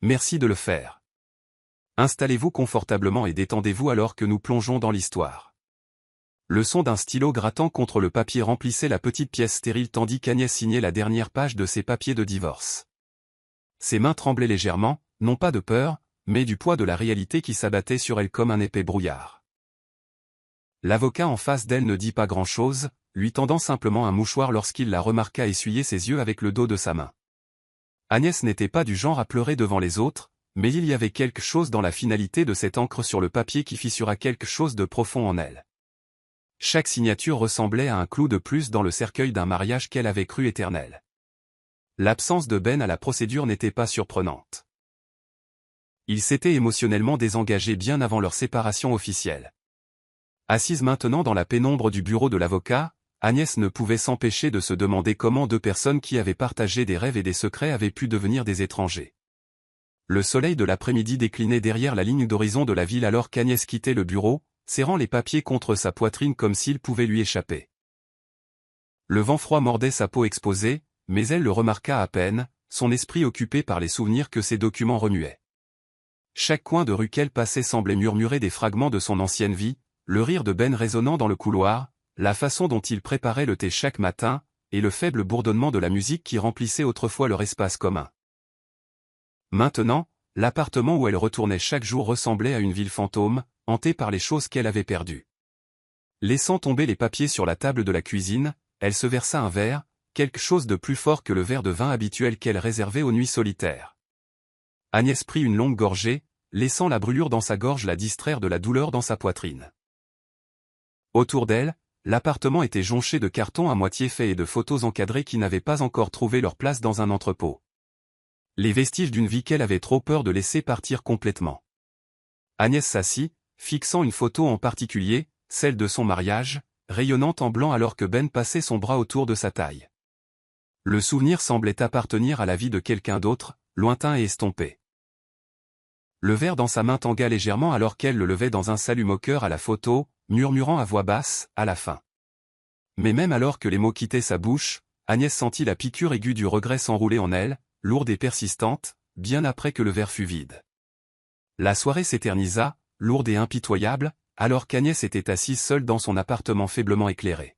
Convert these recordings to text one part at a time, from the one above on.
Merci de le faire. Installez-vous confortablement et détendez-vous alors que nous plongeons dans l'histoire. Le son d'un stylo grattant contre le papier remplissait la petite pièce stérile tandis qu'Agnès signait la dernière page de ses papiers de divorce. Ses mains tremblaient légèrement, non pas de peur, mais du poids de la réalité qui s'abattait sur elle comme un épais brouillard. L'avocat en face d'elle ne dit pas grand-chose, lui tendant simplement un mouchoir lorsqu'il la remarqua essuyer ses yeux avec le dos de sa main. Agnès n'était pas du genre à pleurer devant les autres, mais il y avait quelque chose dans la finalité de cette encre sur le papier qui fissura quelque chose de profond en elle. Chaque signature ressemblait à un clou de plus dans le cercueil d'un mariage qu'elle avait cru éternel. L'absence de Ben à la procédure n'était pas surprenante. Ils s'étaient émotionnellement désengagés bien avant leur séparation officielle. Assise maintenant dans la pénombre du bureau de l'avocat, Agnès ne pouvait s'empêcher de se demander comment deux personnes qui avaient partagé des rêves et des secrets avaient pu devenir des étrangers. Le soleil de l'après-midi déclinait derrière la ligne d'horizon de la ville alors qu'Agnès quittait le bureau, serrant les papiers contre sa poitrine comme s'ils pouvaient lui échapper. Le vent froid mordait sa peau exposée, mais elle le remarqua à peine, son esprit occupé par les souvenirs que ces documents remuaient. Chaque coin de rue qu'elle passait semblait murmurer des fragments de son ancienne vie, le rire de Ben résonnant dans le couloir, la façon dont il préparait le thé chaque matin, et le faible bourdonnement de la musique qui remplissait autrefois leur espace commun. Maintenant, l'appartement où elle retournait chaque jour ressemblait à une ville fantôme, hantée par les choses qu'elle avait perdues. Laissant tomber les papiers sur la table de la cuisine, elle se versa un verre, quelque chose de plus fort que le verre de vin habituel qu'elle réservait aux nuits solitaires. Agnès prit une longue gorgée, laissant la brûlure dans sa gorge la distraire de la douleur dans sa poitrine. Autour d'elle, l'appartement était jonché de cartons à moitié faits et de photos encadrées qui n'avaient pas encore trouvé leur place dans un entrepôt. Les vestiges d'une vie qu'elle avait trop peur de laisser partir complètement. Agnès s'assit, fixant une photo en particulier, celle de son mariage, rayonnante en blanc alors que Ben passait son bras autour de sa taille. Le souvenir semblait appartenir à la vie de quelqu'un d'autre, lointain et estompé. Le verre dans sa main tangua légèrement alors qu'elle le levait dans un salut moqueur à la photo, murmurant à voix basse, à la fin. Mais même alors que les mots quittaient sa bouche, Agnès sentit la piqûre aiguë du regret s'enrouler en elle, lourde et persistante, bien après que le verre fut vide. La soirée s'éternisa, lourde et impitoyable, alors qu'Agnès était assise seule dans son appartement faiblement éclairé.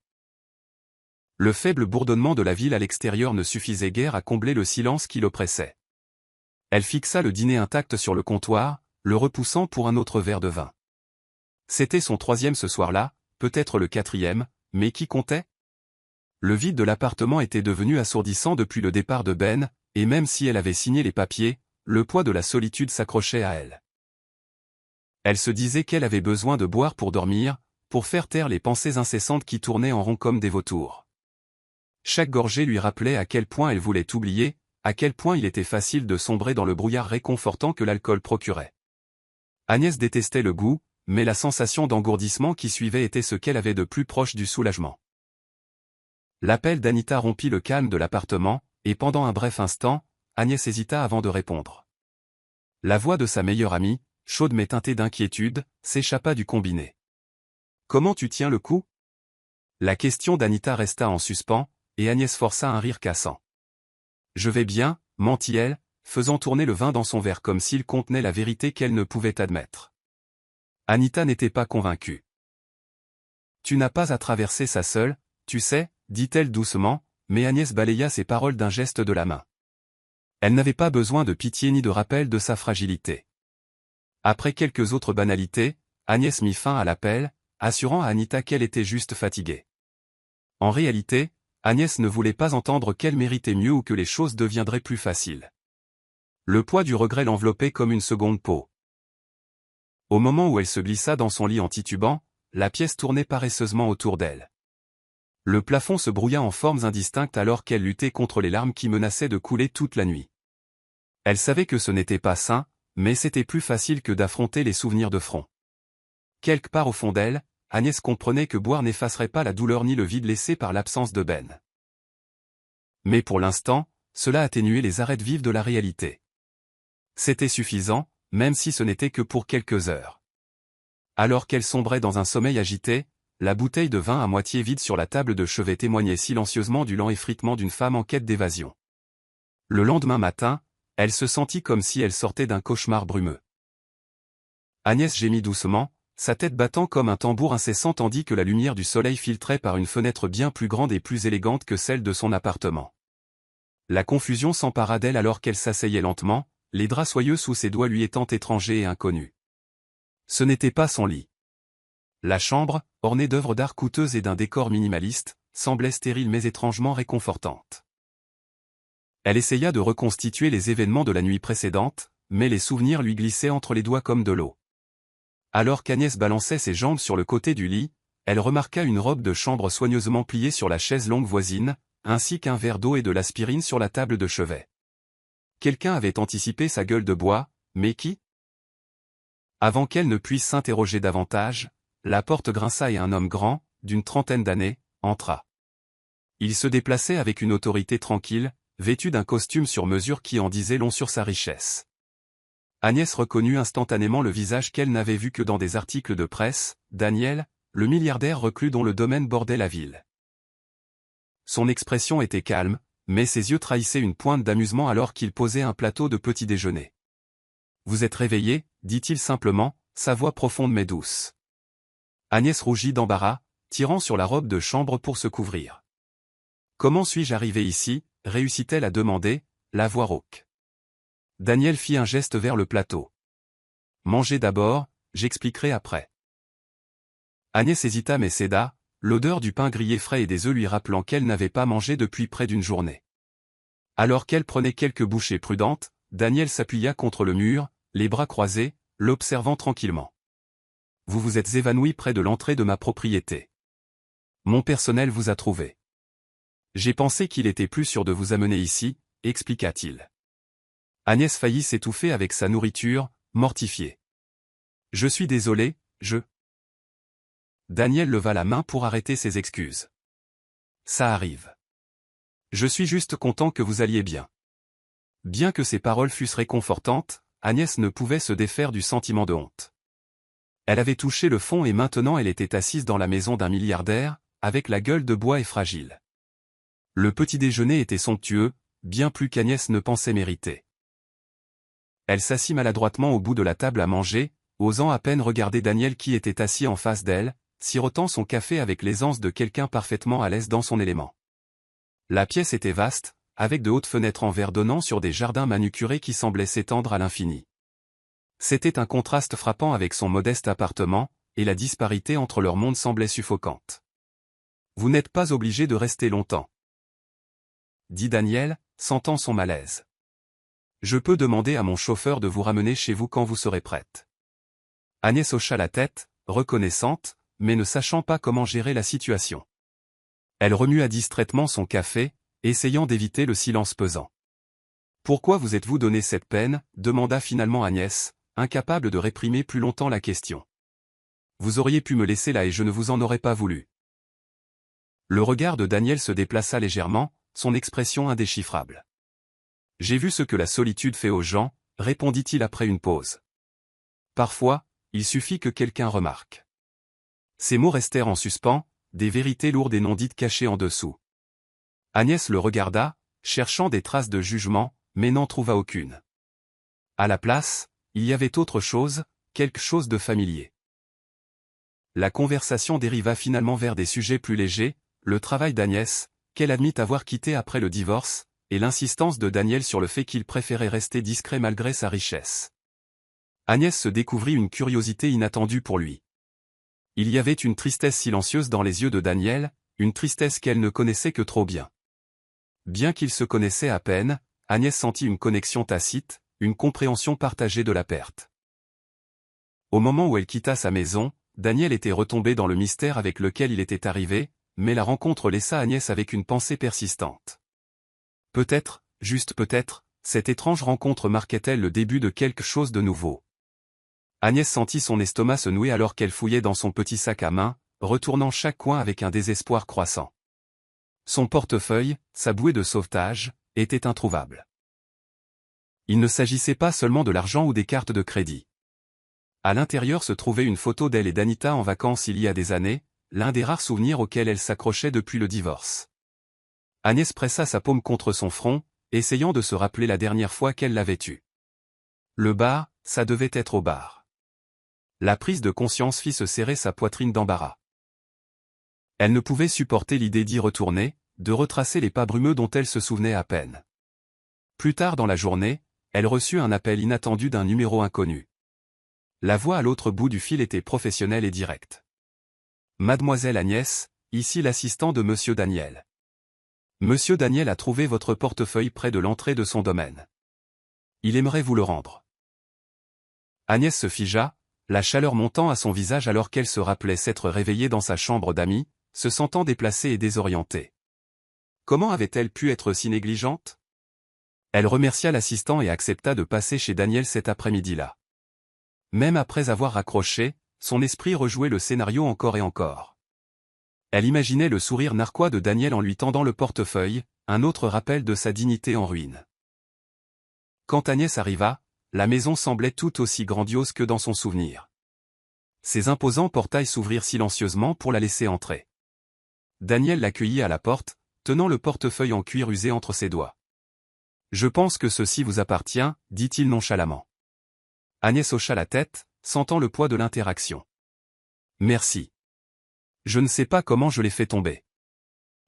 Le faible bourdonnement de la ville à l'extérieur ne suffisait guère à combler le silence qui l'oppressait. Elle fixa le dîner intact sur le comptoir, le repoussant pour un autre verre de vin. C'était son troisième ce soir-là, peut-être le quatrième, mais qui comptait? Le vide de l'appartement était devenu assourdissant depuis le départ de Ben, et même si elle avait signé les papiers, le poids de la solitude s'accrochait à elle. Elle se disait qu'elle avait besoin de boire pour dormir, pour faire taire les pensées incessantes qui tournaient en rond comme des vautours. Chaque gorgée lui rappelait à quel point elle voulait oublier, à quel point il était facile de sombrer dans le brouillard réconfortant que l'alcool procurait. Agnès détestait le goût, mais la sensation d'engourdissement qui suivait était ce qu'elle avait de plus proche du soulagement. L'appel d'Anita rompit le calme de l'appartement, et pendant un bref instant, Agnès hésita avant de répondre. La voix de sa meilleure amie, chaude mais teintée d'inquiétude, s'échappa du combiné. « Comment tu tiens le coup ?» La question d'Anita resta en suspens, et Agnès força un rire cassant. « Je vais bien, mentit-elle, faisant tourner le vin dans son verre comme s'il contenait la vérité qu'elle ne pouvait admettre. Anita n'était pas convaincue. « Tu n'as pas à traverser ça seule, tu sais, dit-elle doucement, mais Agnès balaya ses paroles d'un geste de la main. Elle n'avait pas besoin de pitié ni de rappel de sa fragilité. Après quelques autres banalités, Agnès mit fin à l'appel, assurant à Anita qu'elle était juste fatiguée. En réalité, Agnès ne voulait pas entendre qu'elle méritait mieux ou que les choses deviendraient plus faciles. Le poids du regret l'enveloppait comme une seconde peau. Au moment où elle se glissa dans son lit en titubant, la pièce tournait paresseusement autour d'elle. Le plafond se brouilla en formes indistinctes alors qu'elle luttait contre les larmes qui menaçaient de couler toute la nuit. Elle savait que ce n'était pas sain, mais c'était plus facile que d'affronter les souvenirs de front. Quelque part au fond d'elle, Agnès comprenait que boire n'effacerait pas la douleur ni le vide laissé par l'absence de Ben. Mais pour l'instant, cela atténuait les arêtes vives de la réalité. C'était suffisant, même si ce n'était que pour quelques heures. Alors qu'elle sombrait dans un sommeil agité, la bouteille de vin à moitié vide sur la table de chevet témoignait silencieusement du lent effritement d'une femme en quête d'évasion. Le lendemain matin, Elle se sentit comme si elle sortait d'un cauchemar brumeux. Agnès gémit doucement, sa tête battant comme un tambour incessant tandis que la lumière du soleil filtrait par une fenêtre bien plus grande et plus élégante que celle de son appartement. La confusion s'empara d'elle alors qu'elle s'asseyait lentement, les draps soyeux sous ses doigts lui étant étrangers et inconnus. Ce n'était pas son lit. La chambre, ornée d'œuvres d'art coûteuses et d'un décor minimaliste, semblait stérile mais étrangement réconfortante. Elle essaya de reconstituer les événements de la nuit précédente, mais les souvenirs lui glissaient entre les doigts comme de l'eau. Alors qu'Agnès balançait ses jambes sur le côté du lit, elle remarqua une robe de chambre soigneusement pliée sur la chaise longue voisine, ainsi qu'un verre d'eau et de l'aspirine sur la table de chevet. Quelqu'un avait anticipé sa gueule de bois, mais qui? Avant qu'elle ne puisse s'interroger davantage, la porte grinça et un homme grand, d'une trentaine d'années, entra. Il se déplaçait avec une autorité tranquille, vêtu d'un costume sur mesure qui en disait long sur sa richesse. Agnès reconnut instantanément le visage qu'elle n'avait vu que dans des articles de presse, Daniel, le milliardaire reclus dont le domaine bordait la ville. Son expression était calme, mais ses yeux trahissaient une pointe d'amusement alors qu'il posait un plateau de petit déjeuner. « Vous êtes réveillé » dit-il simplement, sa voix profonde mais douce. Agnès rougit d'embarras, tirant sur la robe de chambre pour se couvrir. « Comment suis-je arrivée ici » réussit-elle à demander, la voix rauque. Daniel fit un geste vers le plateau. « Mangez d'abord, j'expliquerai après. » Agnès hésita mais céda, l'odeur du pain grillé frais et des œufs lui rappelant qu'elle n'avait pas mangé depuis près d'une journée. Alors qu'elle prenait quelques bouchées prudentes, Daniel s'appuya contre le mur, les bras croisés, l'observant tranquillement. « Vous vous êtes évanoui près de l'entrée de ma propriété. Mon personnel vous a trouvé. J'ai pensé qu'il était plus sûr de vous amener ici, expliqua-t-il. Agnès faillit s'étouffer avec sa nourriture, mortifiée. « Je suis désolé, je... » Daniel leva la main pour arrêter ses excuses. « Ça arrive. Je suis juste content que vous alliez bien. » Bien que ses paroles fussent réconfortantes, Agnès ne pouvait se défaire du sentiment de honte. Elle avait touché le fond et maintenant elle était assise dans la maison d'un milliardaire, avec la gueule de bois et fragile. Le petit déjeuner était somptueux, bien plus qu'Agnès ne pensait mériter. Elle s'assit maladroitement au bout de la table à manger, osant à peine regarder Daniel qui était assis en face d'elle, sirotant son café avec l'aisance de quelqu'un parfaitement à l'aise dans son élément. La pièce était vaste, avec de hautes fenêtres en verre donnant sur des jardins manucurés qui semblaient s'étendre à l'infini. C'était un contraste frappant avec son modeste appartement, et la disparité entre leurs mondes semblait suffocante. « Vous n'êtes pas obligé de rester longtemps. » dit Daniel, sentant son malaise. « Je peux demander à mon chauffeur de vous ramener chez vous quand vous serez prête. » Agnès hocha la tête, reconnaissante, mais ne sachant pas comment gérer la situation. Elle remua distraitement son café, essayant d'éviter le silence pesant. « Pourquoi vous êtes-vous donné cette peine » demanda finalement Agnès, incapable de réprimer plus longtemps la question. « Vous auriez pu me laisser là et je ne vous en aurais pas voulu. » Le regard de Daniel se déplaça légèrement, son expression indéchiffrable. « J'ai vu ce que la solitude fait aux gens » répondit-il après une pause. « Parfois, il suffit que quelqu'un remarque. » Ces mots restèrent en suspens, des vérités lourdes et non dites cachées en dessous. Agnès le regarda, cherchant des traces de jugement, mais n'en trouva aucune. À la place, il y avait autre chose, quelque chose de familier. La conversation dériva finalement vers des sujets plus légers, le travail d'Agnès, qu'elle admit avoir quitté après le divorce, et l'insistance de Daniel sur le fait qu'il préférait rester discret malgré sa richesse. Agnès se découvrit une curiosité inattendue pour lui. Il y avait une tristesse silencieuse dans les yeux de Daniel, une tristesse qu'elle ne connaissait que trop bien. Bien qu'ils se connaissaient à peine, Agnès sentit une connexion tacite, une compréhension partagée de la perte. Au moment où elle quitta sa maison, Daniel était retombé dans le mystère avec lequel il était arrivé, mais la rencontre laissa Agnès avec une pensée persistante. Peut-être, juste peut-être, cette étrange rencontre marquait-elle le début de quelque chose de nouveau. Agnès sentit son estomac se nouer alors qu'elle fouillait dans son petit sac à main, retournant chaque coin avec un désespoir croissant. Son portefeuille, sa bouée de sauvetage, était introuvable. Il ne s'agissait pas seulement de l'argent ou des cartes de crédit. À l'intérieur se trouvait une photo d'elle et d'Anita en vacances il y a des années, l'un des rares souvenirs auxquels elle s'accrochait depuis le divorce. Agnès pressa sa paume contre son front, essayant de se rappeler la dernière fois qu'elle l'avait eu. Le bar, ça devait être au bar. La prise de conscience fit se serrer sa poitrine d'embarras. Elle ne pouvait supporter l'idée d'y retourner, de retracer les pas brumeux dont elle se souvenait à peine. Plus tard dans la journée, elle reçut un appel inattendu d'un numéro inconnu. La voix à l'autre bout du fil était professionnelle et directe. « Mademoiselle Agnès, ici l'assistant de Monsieur Daniel. Monsieur Daniel a trouvé votre portefeuille près de l'entrée de son domaine. Il aimerait vous le rendre. » Agnès se figea, la chaleur montant à son visage alors qu'elle se rappelait s'être réveillée dans sa chambre d'amis, se sentant déplacée et désorientée. Comment avait-elle pu être si négligente? Elle remercia l'assistant et accepta de passer chez Daniel cet après-midi-là. Même après avoir raccroché, son esprit rejouait le scénario encore et encore. Elle imaginait le sourire narquois de Daniel en lui tendant le portefeuille, un autre rappel de sa dignité en ruine. Quand Agnès arriva, la maison semblait tout aussi grandiose que dans son souvenir. Ses imposants portails s'ouvrirent silencieusement pour la laisser entrer. Daniel l'accueillit à la porte, tenant le portefeuille en cuir usé entre ses doigts. « Je pense que ceci vous appartient, » dit-il nonchalamment. Agnès hocha la tête, sentant le poids de l'interaction. « Merci. Je ne sais pas comment je l'ai fait tomber. »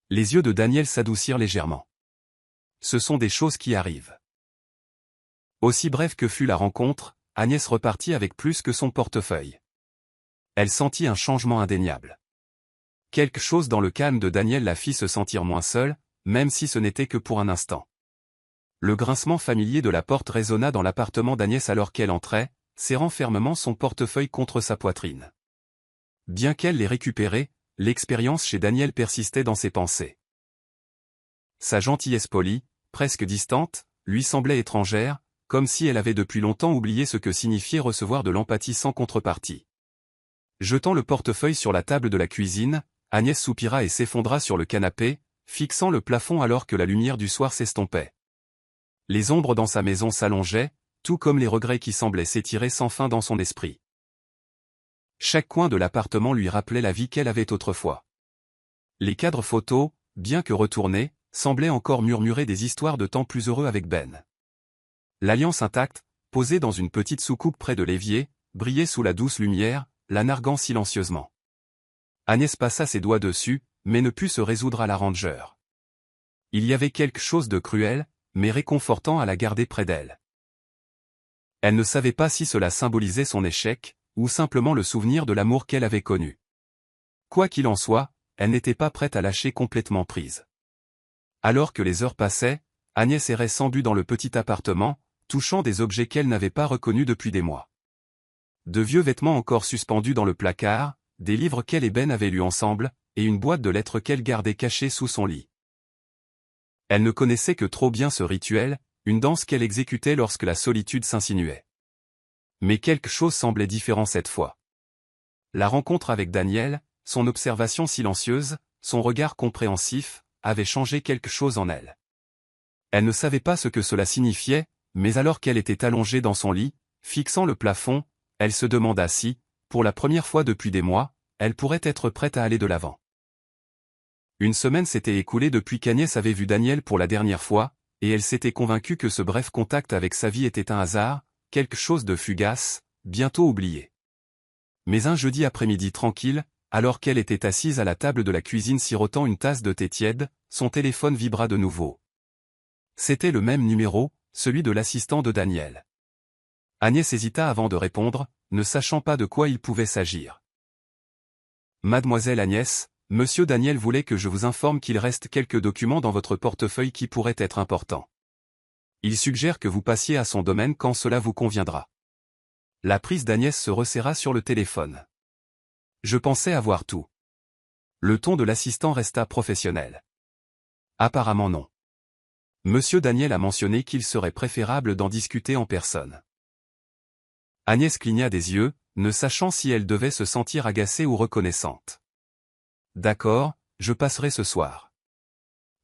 Les yeux de Daniel s'adoucirent légèrement. « Ce sont des choses qui arrivent. » Aussi brève que fut la rencontre, Agnès repartit avec plus que son portefeuille. Elle sentit un changement indéniable. Quelque chose dans le calme de Daniel la fit se sentir moins seule, même si ce n'était que pour un instant. Le grincement familier de la porte résonna dans l'appartement d'Agnès alors qu'elle entrait, serrant fermement son portefeuille contre sa poitrine. Bien qu'elle l'ait récupéré, l'expérience chez Daniel persistait dans ses pensées. Sa gentillesse polie, presque distante, lui semblait étrangère, comme si elle avait depuis longtemps oublié ce que signifiait recevoir de l'empathie sans contrepartie. Jetant le portefeuille sur la table de la cuisine, Agnès soupira et s'effondra sur le canapé, fixant le plafond alors que la lumière du soir s'estompait. Les ombres dans sa maison s'allongeaient, tout comme les regrets qui semblaient s'étirer sans fin dans son esprit. Chaque coin de l'appartement lui rappelait la vie qu'elle avait autrefois. Les cadres photos, bien que retournés, semblaient encore murmurer des histoires de temps plus heureux avec Ben. L'alliance intacte, posée dans une petite soucoupe près de l'évier, brillait sous la douce lumière, la narguant silencieusement. Agnès passa ses doigts dessus, mais ne put se résoudre à la ranger. Il y avait quelque chose de cruel, mais réconfortant à la garder près d'elle. Elle ne savait pas si cela symbolisait son échec, ou simplement le souvenir de l'amour qu'elle avait connu. Quoi qu'il en soit, elle n'était pas prête à lâcher complètement prise. Alors que les heures passaient, Agnès errait sans but dans le petit appartement, touchant des objets qu'elle n'avait pas reconnus depuis des mois. De vieux vêtements encore suspendus dans le placard, des livres qu'elle et Ben avaient lus ensemble, et une boîte de lettres qu'elle gardait cachée sous son lit. Elle ne connaissait que trop bien ce rituel, une danse qu'elle exécutait lorsque la solitude s'insinuait. Mais quelque chose semblait différent cette fois. La rencontre avec Daniel, son observation silencieuse, son regard compréhensif, avait changé quelque chose en elle. Elle ne savait pas ce que cela signifiait, mais alors qu'elle était allongée dans son lit, fixant le plafond, elle se demanda si, pour la première fois depuis des mois, elle pourrait être prête à aller de l'avant. Une semaine s'était écoulée depuis qu'Agnès avait vu Daniel pour la dernière fois, et elle s'était convaincue que ce bref contact avec sa vie était un hasard, quelque chose de fugace, bientôt oublié. Mais un jeudi après-midi tranquille, alors qu'elle était assise à la table de la cuisine sirotant une tasse de thé tiède, son téléphone vibra de nouveau. C'était le même numéro, celui de l'assistant de Daniel. Agnès hésita avant de répondre, ne sachant pas de quoi il pouvait s'agir. « Mademoiselle Agnès, Monsieur Daniel voulait que je vous informe qu'il reste quelques documents dans votre portefeuille qui pourraient être importants. Il suggère que vous passiez à son domaine quand cela vous conviendra. » La prise d'Agnès se resserra sur le téléphone. « Je pensais avoir tout. » Le ton de l'assistant resta professionnel. « Apparemment non. Monsieur Daniel a mentionné qu'il serait préférable d'en discuter en personne. » Agnès cligna des yeux, ne sachant si elle devait se sentir agacée ou reconnaissante. « D'accord, je passerai ce soir. »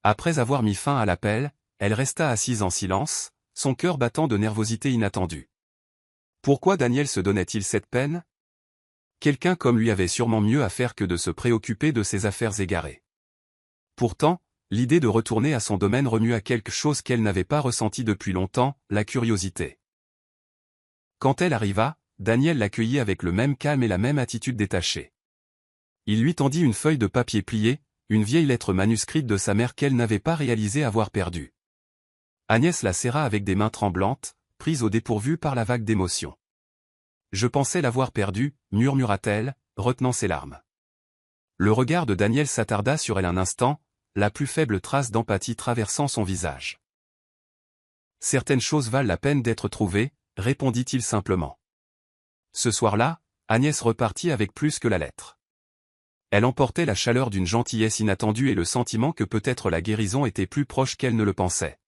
Après avoir mis fin à l'appel, elle resta assise en silence, son cœur battant de nervosité inattendue. Pourquoi Daniel se donnait-il cette peine? Quelqu'un comme lui avait sûrement mieux à faire que de se préoccuper de ses affaires égarées. Pourtant, L'idée de retourner à son domaine remua quelque chose qu'elle n'avait pas ressenti depuis longtemps, la curiosité. Quand elle arriva, Daniel l'accueillit avec le même calme et la même attitude détachée. Il lui tendit une feuille de papier pliée, une vieille lettre manuscrite de sa mère qu'elle n'avait pas réalisé avoir perdue. Agnès la serra avec des mains tremblantes, prise au dépourvu par la vague d'émotion. « Je pensais l'avoir perdue, murmura-t-elle, retenant ses larmes. Le regard de Daniel s'attarda sur elle un instant, la plus faible trace d'empathie traversant son visage. « Certaines choses valent la peine d'être trouvées, répondit-il simplement. Ce soir-là, Agnès repartit avec plus que la lettre. Elle emportait la chaleur d'une gentillesse inattendue et le sentiment que peut-être la guérison était plus proche qu'elle ne le pensait.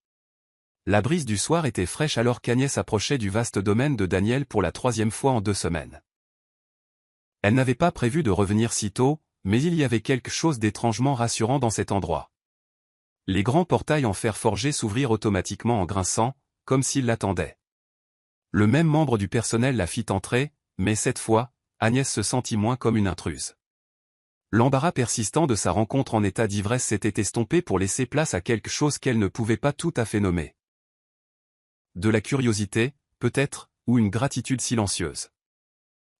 La brise du soir était fraîche alors qu'Agnès approchait du vaste domaine de Daniel pour la 3e fois en 2 semaines. Elle n'avait pas prévu de revenir si tôt, mais il y avait quelque chose d'étrangement rassurant dans cet endroit. Les grands portails en fer forgé s'ouvrirent automatiquement en grinçant, comme s'ils l'attendaient. Le même membre du personnel la fit entrer, mais cette fois, Agnès se sentit moins comme une intruse. L'embarras persistant de sa rencontre en état d'ivresse s'était estompé pour laisser place à quelque chose qu'elle ne pouvait pas tout à fait nommer. De la curiosité, peut-être, ou une gratitude silencieuse.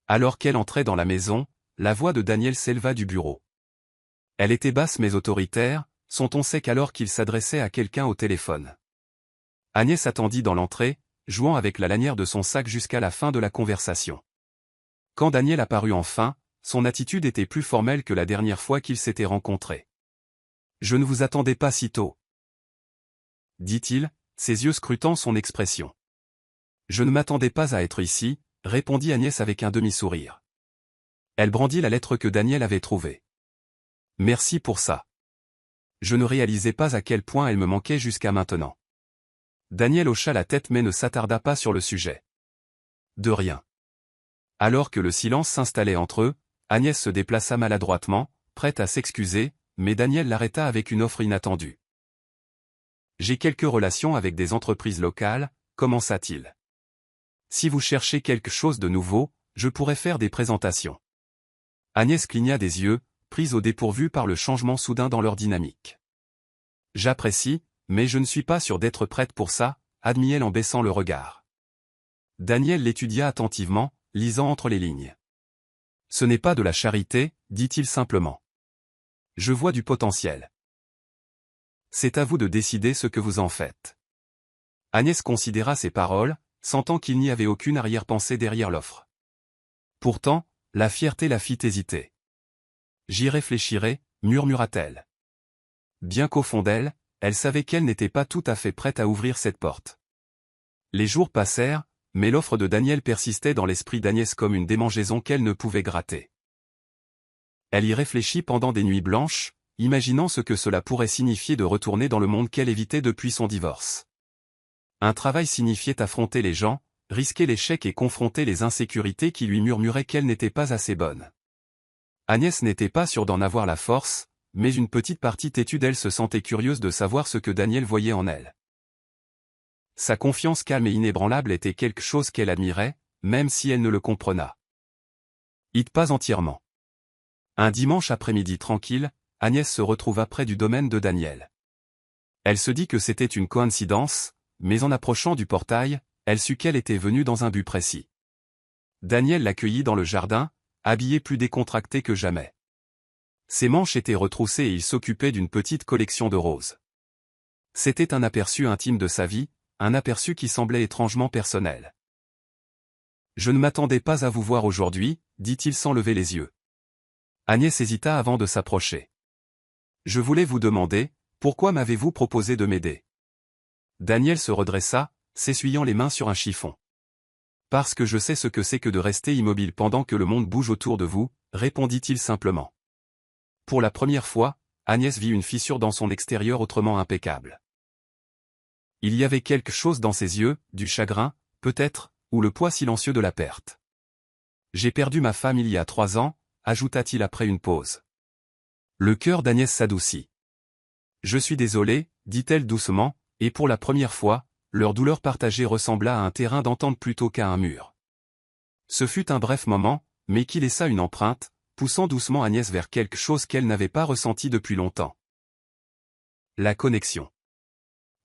Alors qu'elle entrait dans la maison, la voix de Daniel s'éleva du bureau. Elle était basse mais autoritaire, son ton sec alors qu'il s'adressait à quelqu'un au téléphone. Agnès attendit dans l'entrée, jouant avec la lanière de son sac jusqu'à la fin de la conversation. Quand Daniel apparut enfin, son attitude était plus formelle que la dernière fois qu'ils s'étaient rencontrés. « Je ne vous attendais pas si tôt. » dit-il, ses yeux scrutant son expression. « Je ne m'attendais pas à être ici, » répondit Agnès avec un demi-sourire. Elle brandit la lettre que Daniel avait trouvée. « Merci pour ça. Je ne réalisais pas à quel point elle me manquait jusqu'à maintenant. » Daniel hocha la tête mais ne s'attarda pas sur le sujet. « De rien. » Alors que le silence s'installait entre eux, Agnès se déplaça maladroitement, prête à s'excuser, mais Daniel l'arrêta avec une offre inattendue. « J'ai quelques relations avec des entreprises locales, » commença-t-il. « Si vous cherchez quelque chose de nouveau, je pourrais faire des présentations. » Agnès cligna des yeux, prise au dépourvu par le changement soudain dans leur dynamique. « J'apprécie, mais je ne suis pas sûre d'être prête pour ça, » admit-elle en baissant le regard. Daniel l'étudia attentivement, lisant entre les lignes. « Ce n'est pas de la charité, » dit-il simplement. « Je vois du potentiel. C'est à vous de décider ce que vous en faites. » Agnès considéra ces paroles, sentant qu'il n'y avait aucune arrière-pensée derrière l'offre. Pourtant, la fierté la fit hésiter. « J'y réfléchirai, » murmura-t-elle. Bien qu'au fond d'elle, elle savait qu'elle n'était pas tout à fait prête à ouvrir cette porte. Les jours passèrent, mais l'offre de Daniel persistait dans l'esprit d'Agnès comme une démangeaison qu'elle ne pouvait gratter. Elle y réfléchit pendant des nuits blanches, imaginant ce que cela pourrait signifier de retourner dans le monde qu'elle évitait depuis son divorce. Un travail signifiait affronter les gens, risquer l'échec et confronter les insécurités qui lui murmuraient qu'elle n'était pas assez bonne. Agnès n'était pas sûre d'en avoir la force, mais une petite partie têtue d'elle se sentait curieuse de savoir ce que Daniel voyait en elle. Sa confiance calme et inébranlable était quelque chose qu'elle admirait, même si elle ne le comprena pas entièrement. Un dimanche après-midi tranquille, Agnès se retrouva près du domaine de Daniel. Elle se dit que c'était une coïncidence, mais en approchant du portail, elle sut qu'elle était venue dans un but précis. Daniel l'accueillit dans le jardin, habillé plus décontracté que jamais. Ses manches étaient retroussées et il s'occupait d'une petite collection de roses. C'était un aperçu intime de sa vie, un aperçu qui semblait étrangement personnel. « Je ne m'attendais pas à vous voir aujourd'hui, » dit-il sans lever les yeux. Agnès hésita avant de s'approcher. « Je voulais vous demander, pourquoi m'avez-vous proposé de m'aider ?» Daniel se redressa, s'essuyant les mains sur un chiffon. « Parce que je sais ce que c'est que de rester immobile pendant que le monde bouge autour de vous, » répondit-il simplement. Pour la première fois, Agnès vit une fissure dans son extérieur autrement impeccable. Il y avait quelque chose dans ses yeux, du chagrin, peut-être, ou le poids silencieux de la perte. « J'ai perdu ma femme il y a 3 ans, » ajouta-t-il après une pause. Le cœur d'Agnès s'adoucit. « Je suis désolé, » dit-elle doucement, et pour la première fois, leur douleur partagée ressembla à un terrain d'entente plutôt qu'à un mur. Ce fut un bref moment, mais qui laissa une empreinte, poussant doucement Agnès vers quelque chose qu'elle n'avait pas ressenti depuis longtemps. La connexion.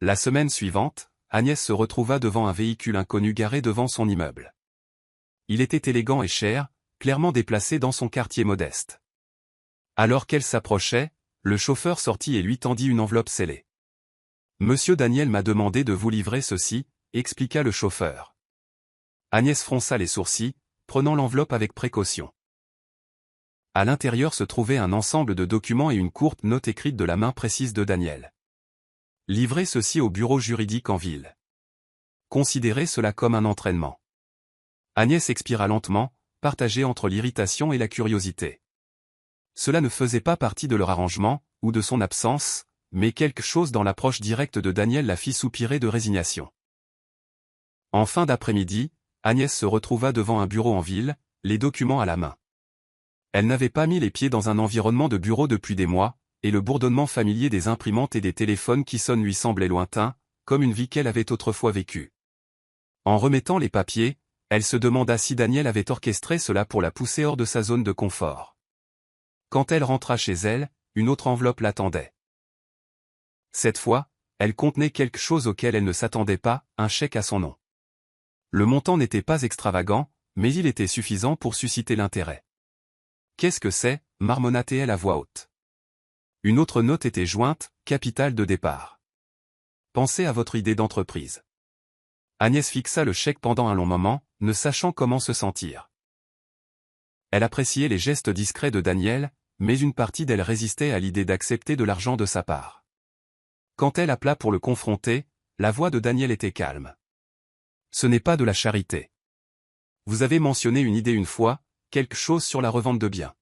La semaine suivante, Agnès se retrouva devant un véhicule inconnu garé devant son immeuble. Il était élégant et cher, clairement déplacé dans son quartier modeste. Alors qu'elle s'approchait, le chauffeur sortit et lui tendit une enveloppe scellée. « Monsieur Daniel m'a demandé de vous livrer ceci », expliqua le chauffeur. Agnès fronça les sourcils, prenant l'enveloppe avec précaution. À l'intérieur se trouvait un ensemble de documents et une courte note écrite de la main précise de Daniel. « Livrez ceci au bureau juridique en ville. Considérez cela comme un entraînement. » Agnès expira lentement, partagée entre l'irritation et la curiosité. Cela ne faisait pas partie de leur arrangement, ou de son absence, mais quelque chose dans l'approche directe de Daniel la fit soupirer de résignation. En fin d'après-midi, Agnès se retrouva devant un bureau en ville, les documents à la main. Elle n'avait pas mis les pieds dans un environnement de bureau depuis des mois, et le bourdonnement familier des imprimantes et des téléphones qui sonnent lui semblait lointain, comme une vie qu'elle avait autrefois vécue. En remettant les papiers, elle se demanda si Daniel avait orchestré cela pour la pousser hors de sa zone de confort. Quand elle rentra chez elle, une autre enveloppe l'attendait. Cette fois, elle contenait quelque chose auquel elle ne s'attendait pas, un chèque à son nom. Le montant n'était pas extravagant, mais il était suffisant pour susciter l'intérêt. « Qu'est-ce que c'est » marmonna-t-elle à voix haute. Une autre note était jointe, capital de départ. Pensez à votre idée d'entreprise. Agnès fixa le chèque pendant un long moment, ne sachant comment se sentir. Elle appréciait les gestes discrets de Daniel, mais une partie d'elle résistait à l'idée d'accepter de l'argent de sa part. Quand elle appela pour le confronter, la voix de Daniel était calme. « Ce n'est pas de la charité. Vous avez mentionné une idée une fois, quelque chose sur la revente de biens.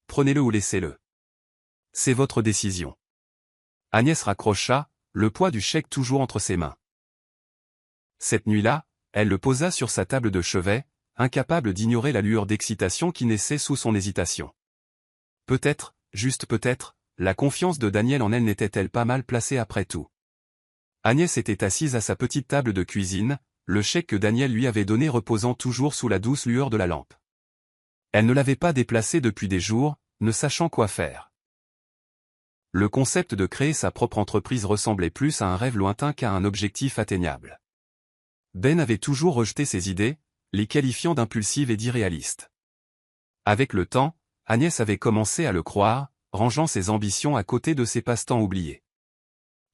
Prenez-le ou laissez-le. C'est votre décision. » Agnès raccrocha, le poids du chèque toujours entre ses mains. Cette nuit-là, elle le posa sur sa table de chevet, incapable d'ignorer la lueur d'excitation qui naissait sous son hésitation. Peut-être, juste peut-être, la confiance de Daniel en elle n'était-elle pas mal placée après tout. Agnès était assise à sa petite table de cuisine, le chèque que Daniel lui avait donné reposant toujours sous la douce lueur de la lampe. Elle ne l'avait pas déplacé depuis des jours, ne sachant quoi faire. Le concept de créer sa propre entreprise ressemblait plus à un rêve lointain qu'à un objectif atteignable. Ben avait toujours rejeté ses idées, les qualifiant d'impulsives et d'irréalistes. Avec le temps, Agnès avait commencé à le croire, rangeant ses ambitions à côté de ses passe-temps oubliés.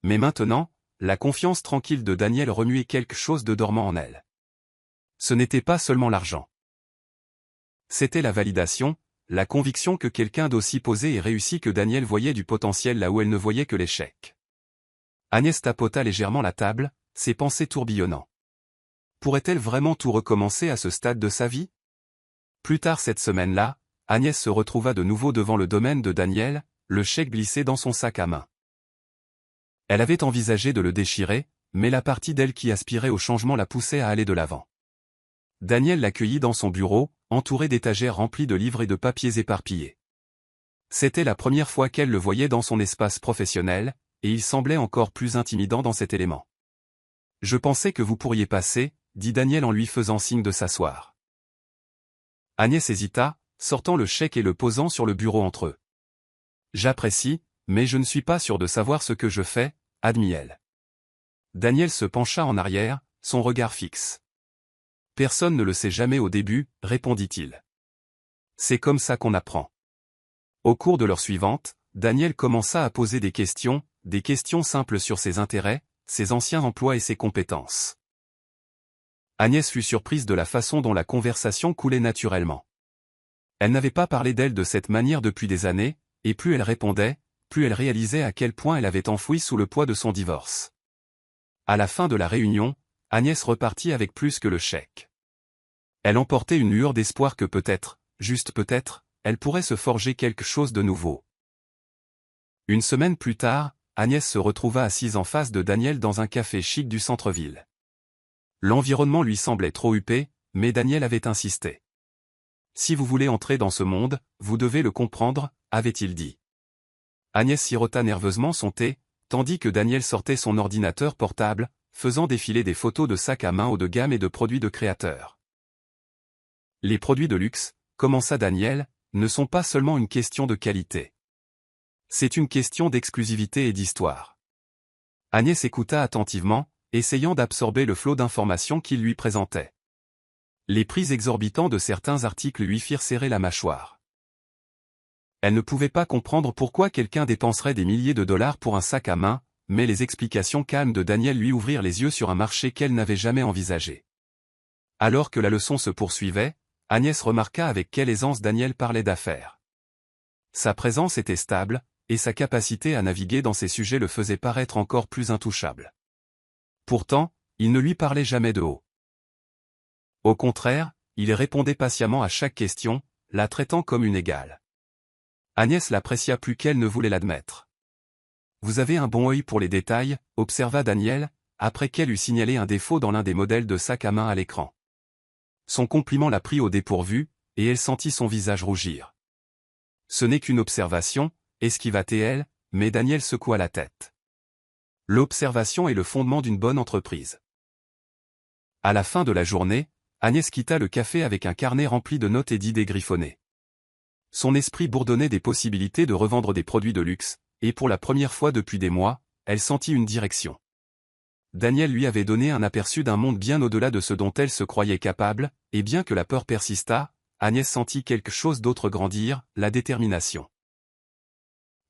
Mais maintenant, la confiance tranquille de Daniel remuait quelque chose de dormant en elle. Ce n'était pas seulement l'argent. C'était la validation, la conviction que quelqu'un d'aussi posé et réussi que Daniel voyait du potentiel là où elle ne voyait que l'échec. Agnès tapota légèrement la table, ses pensées tourbillonnant. Pourrait-elle vraiment tout recommencer à ce stade de sa vie? Plus tard cette semaine-là, Agnès se retrouva de nouveau devant le domaine de Daniel, le chèque glissé dans son sac à main. Elle avait envisagé de le déchirer, mais la partie d'elle qui aspirait au changement la poussait à aller de l'avant. Daniel l'accueillit dans son bureau, entouré d'étagères remplies de livres et de papiers éparpillés. C'était la première fois qu'elle le voyait dans son espace professionnel, et il semblait encore plus intimidant dans cet élément. « Je pensais que vous pourriez passer », dit Daniel en lui faisant signe de s'asseoir. Agnès hésita, sortant le chèque et le posant sur le bureau entre eux. « J'apprécie, mais je ne suis pas sûr de savoir ce que je fais, » admit-elle. Daniel se pencha en arrière, son regard fixe. « Personne ne le sait jamais au début, » répondit-il. « C'est comme ça qu'on apprend. » Au cours de l'heure suivante, Daniel commença à poser des questions simples sur ses intérêts, ses anciens emplois et ses compétences. Agnès fut surprise de la façon dont la conversation coulait naturellement. Elle n'avait pas parlé d'elle de cette manière depuis des années, et plus elle répondait, plus elle réalisait à quel point elle avait enfoui sous le poids de son divorce. À la fin de la réunion, Agnès repartit avec plus que le chèque. Elle emportait une lueur d'espoir que peut-être, juste peut-être, elle pourrait se forger quelque chose de nouveau. Une semaine plus tard, Agnès se retrouva assise en face de Daniel dans un café chic du centre-ville. L'environnement lui semblait trop huppé, mais Daniel avait insisté. « Si vous voulez entrer dans ce monde, vous devez le comprendre », avait-il dit. Agnès sirota nerveusement son thé, tandis que Daniel sortait son ordinateur portable, faisant défiler des photos de sacs à main haut de gamme et de produits de créateurs. « Les produits de luxe, commença Daniel, ne sont pas seulement une question de qualité. C'est une question d'exclusivité et d'histoire. Agnès écouta attentivement, essayant d'absorber le flot d'informations qu'il lui présentait. Les prix exorbitants de certains articles lui firent serrer la mâchoire. Elle ne pouvait pas comprendre pourquoi quelqu'un dépenserait des milliers de dollars pour un sac à main, mais les explications calmes de Daniel lui ouvrirent les yeux sur un marché qu'elle n'avait jamais envisagé. Alors que la leçon se poursuivait, Agnès remarqua avec quelle aisance Daniel parlait d'affaires. Sa présence était stable, et sa capacité à naviguer dans ces sujets le faisait paraître encore plus intouchable. Pourtant, il ne lui parlait jamais de haut. Au contraire, il répondait patiemment à chaque question, la traitant comme une égale. Agnès l'apprécia plus qu'elle ne voulait l'admettre. « Vous avez un bon œil pour les détails », observa Daniel, après qu'elle eut signalé un défaut dans l'un des modèles de sac à main à l'écran. Son compliment la prit au dépourvu, et elle sentit son visage rougir. Ce n'est qu'une observation, esquiva-t-elle, mais Daniel secoua la tête. L'observation est le fondement d'une bonne entreprise. À la fin de la journée, Agnès quitta le café avec un carnet rempli de notes et d'idées griffonnées. Son esprit bourdonnait des possibilités de revendre des produits de luxe, et pour la première fois depuis des mois, elle sentit une direction. Daniel lui avait donné un aperçu d'un monde bien au-delà de ce dont elle se croyait capable, et bien que la peur persistât, Agnès sentit quelque chose d'autre grandir, la détermination.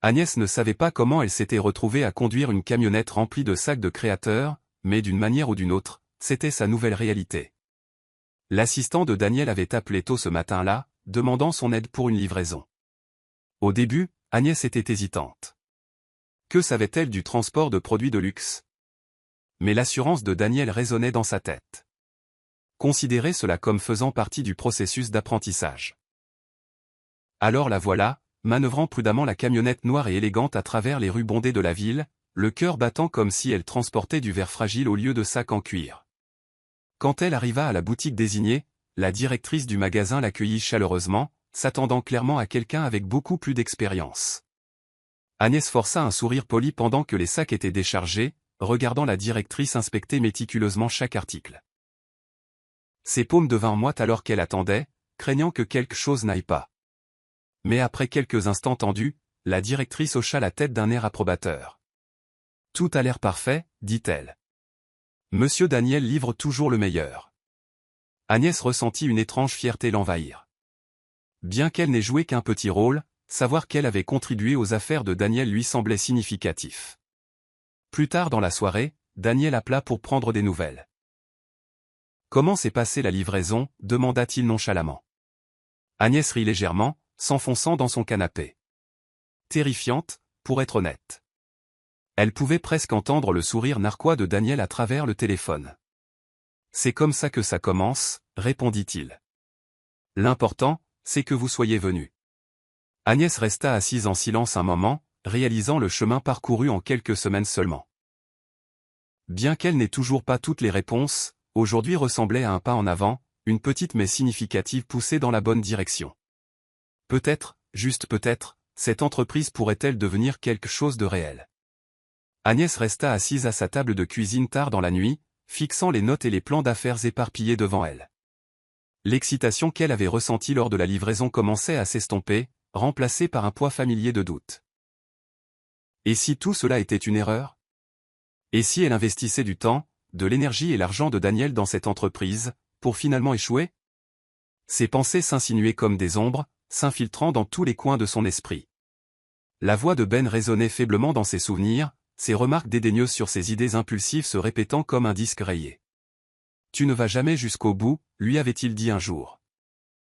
Agnès ne savait pas comment elle s'était retrouvée à conduire une camionnette remplie de sacs de créateurs, mais d'une manière ou d'une autre, c'était sa nouvelle réalité. L'assistant de Daniel avait appelé tôt ce matin-là, demandant son aide pour une livraison. Au début, Agnès était hésitante. Que savait-elle du transport de produits de luxe? Mais l'assurance de Daniel résonnait dans sa tête. Considérez cela comme faisant partie du processus d'apprentissage. Alors la voilà, manœuvrant prudemment la camionnette noire et élégante à travers les rues bondées de la ville, le cœur battant comme si elle transportait du verre fragile au lieu de sacs en cuir. Quand elle arriva à la boutique désignée, la directrice du magasin l'accueillit chaleureusement, s'attendant clairement à quelqu'un avec beaucoup plus d'expérience. Agnès força un sourire poli pendant que les sacs étaient déchargés, regardant la directrice inspecter méticuleusement chaque article. Ses paumes devinrent moites alors qu'elle attendait, craignant que quelque chose n'aille pas. Mais après quelques instants tendus, la directrice hocha la tête d'un air approbateur. « Tout a l'air parfait, dit-elle. Monsieur Daniel livre toujours le meilleur. » Agnès ressentit une étrange fierté l'envahir. Bien qu'elle n'ait joué qu'un petit rôle, savoir qu'elle avait contribué aux affaires de Daniel lui semblait significatif. Plus tard dans la soirée, Daniel appela pour prendre des nouvelles. « Comment s'est passée la livraison » demanda-t-il nonchalamment. Agnès rit légèrement, s'enfonçant dans son canapé. Terrifiante, pour être honnête. Elle pouvait presque entendre le sourire narquois de Daniel à travers le téléphone. « C'est comme ça que ça commence », répondit-il. « L'important, c'est que vous soyez venu. » Agnès resta assise en silence un moment, réalisant le chemin parcouru en quelques semaines seulement. Bien qu'elle n'ait toujours pas toutes les réponses, aujourd'hui ressemblait à un pas en avant, une petite mais significative poussée dans la bonne direction. Peut-être, juste peut-être, cette entreprise pourrait-elle devenir quelque chose de réel. Agnès resta assise à sa table de cuisine tard dans la nuit, fixant les notes et les plans d'affaires éparpillés devant elle. L'excitation qu'elle avait ressentie lors de la livraison commençait à s'estomper, remplacée par un poids familier de doute. Et si tout cela était une erreur? Et si elle investissait du temps, de l'énergie et l'argent de Daniel dans cette entreprise, pour finalement échouer? Ces pensées s'insinuaient comme des ombres, s'infiltrant dans tous les coins de son esprit. La voix de Ben résonnait faiblement dans ses souvenirs, ses remarques dédaigneuses sur ses idées impulsives se répétant comme un disque rayé. « Tu ne vas jamais jusqu'au bout », lui avait-il dit un jour.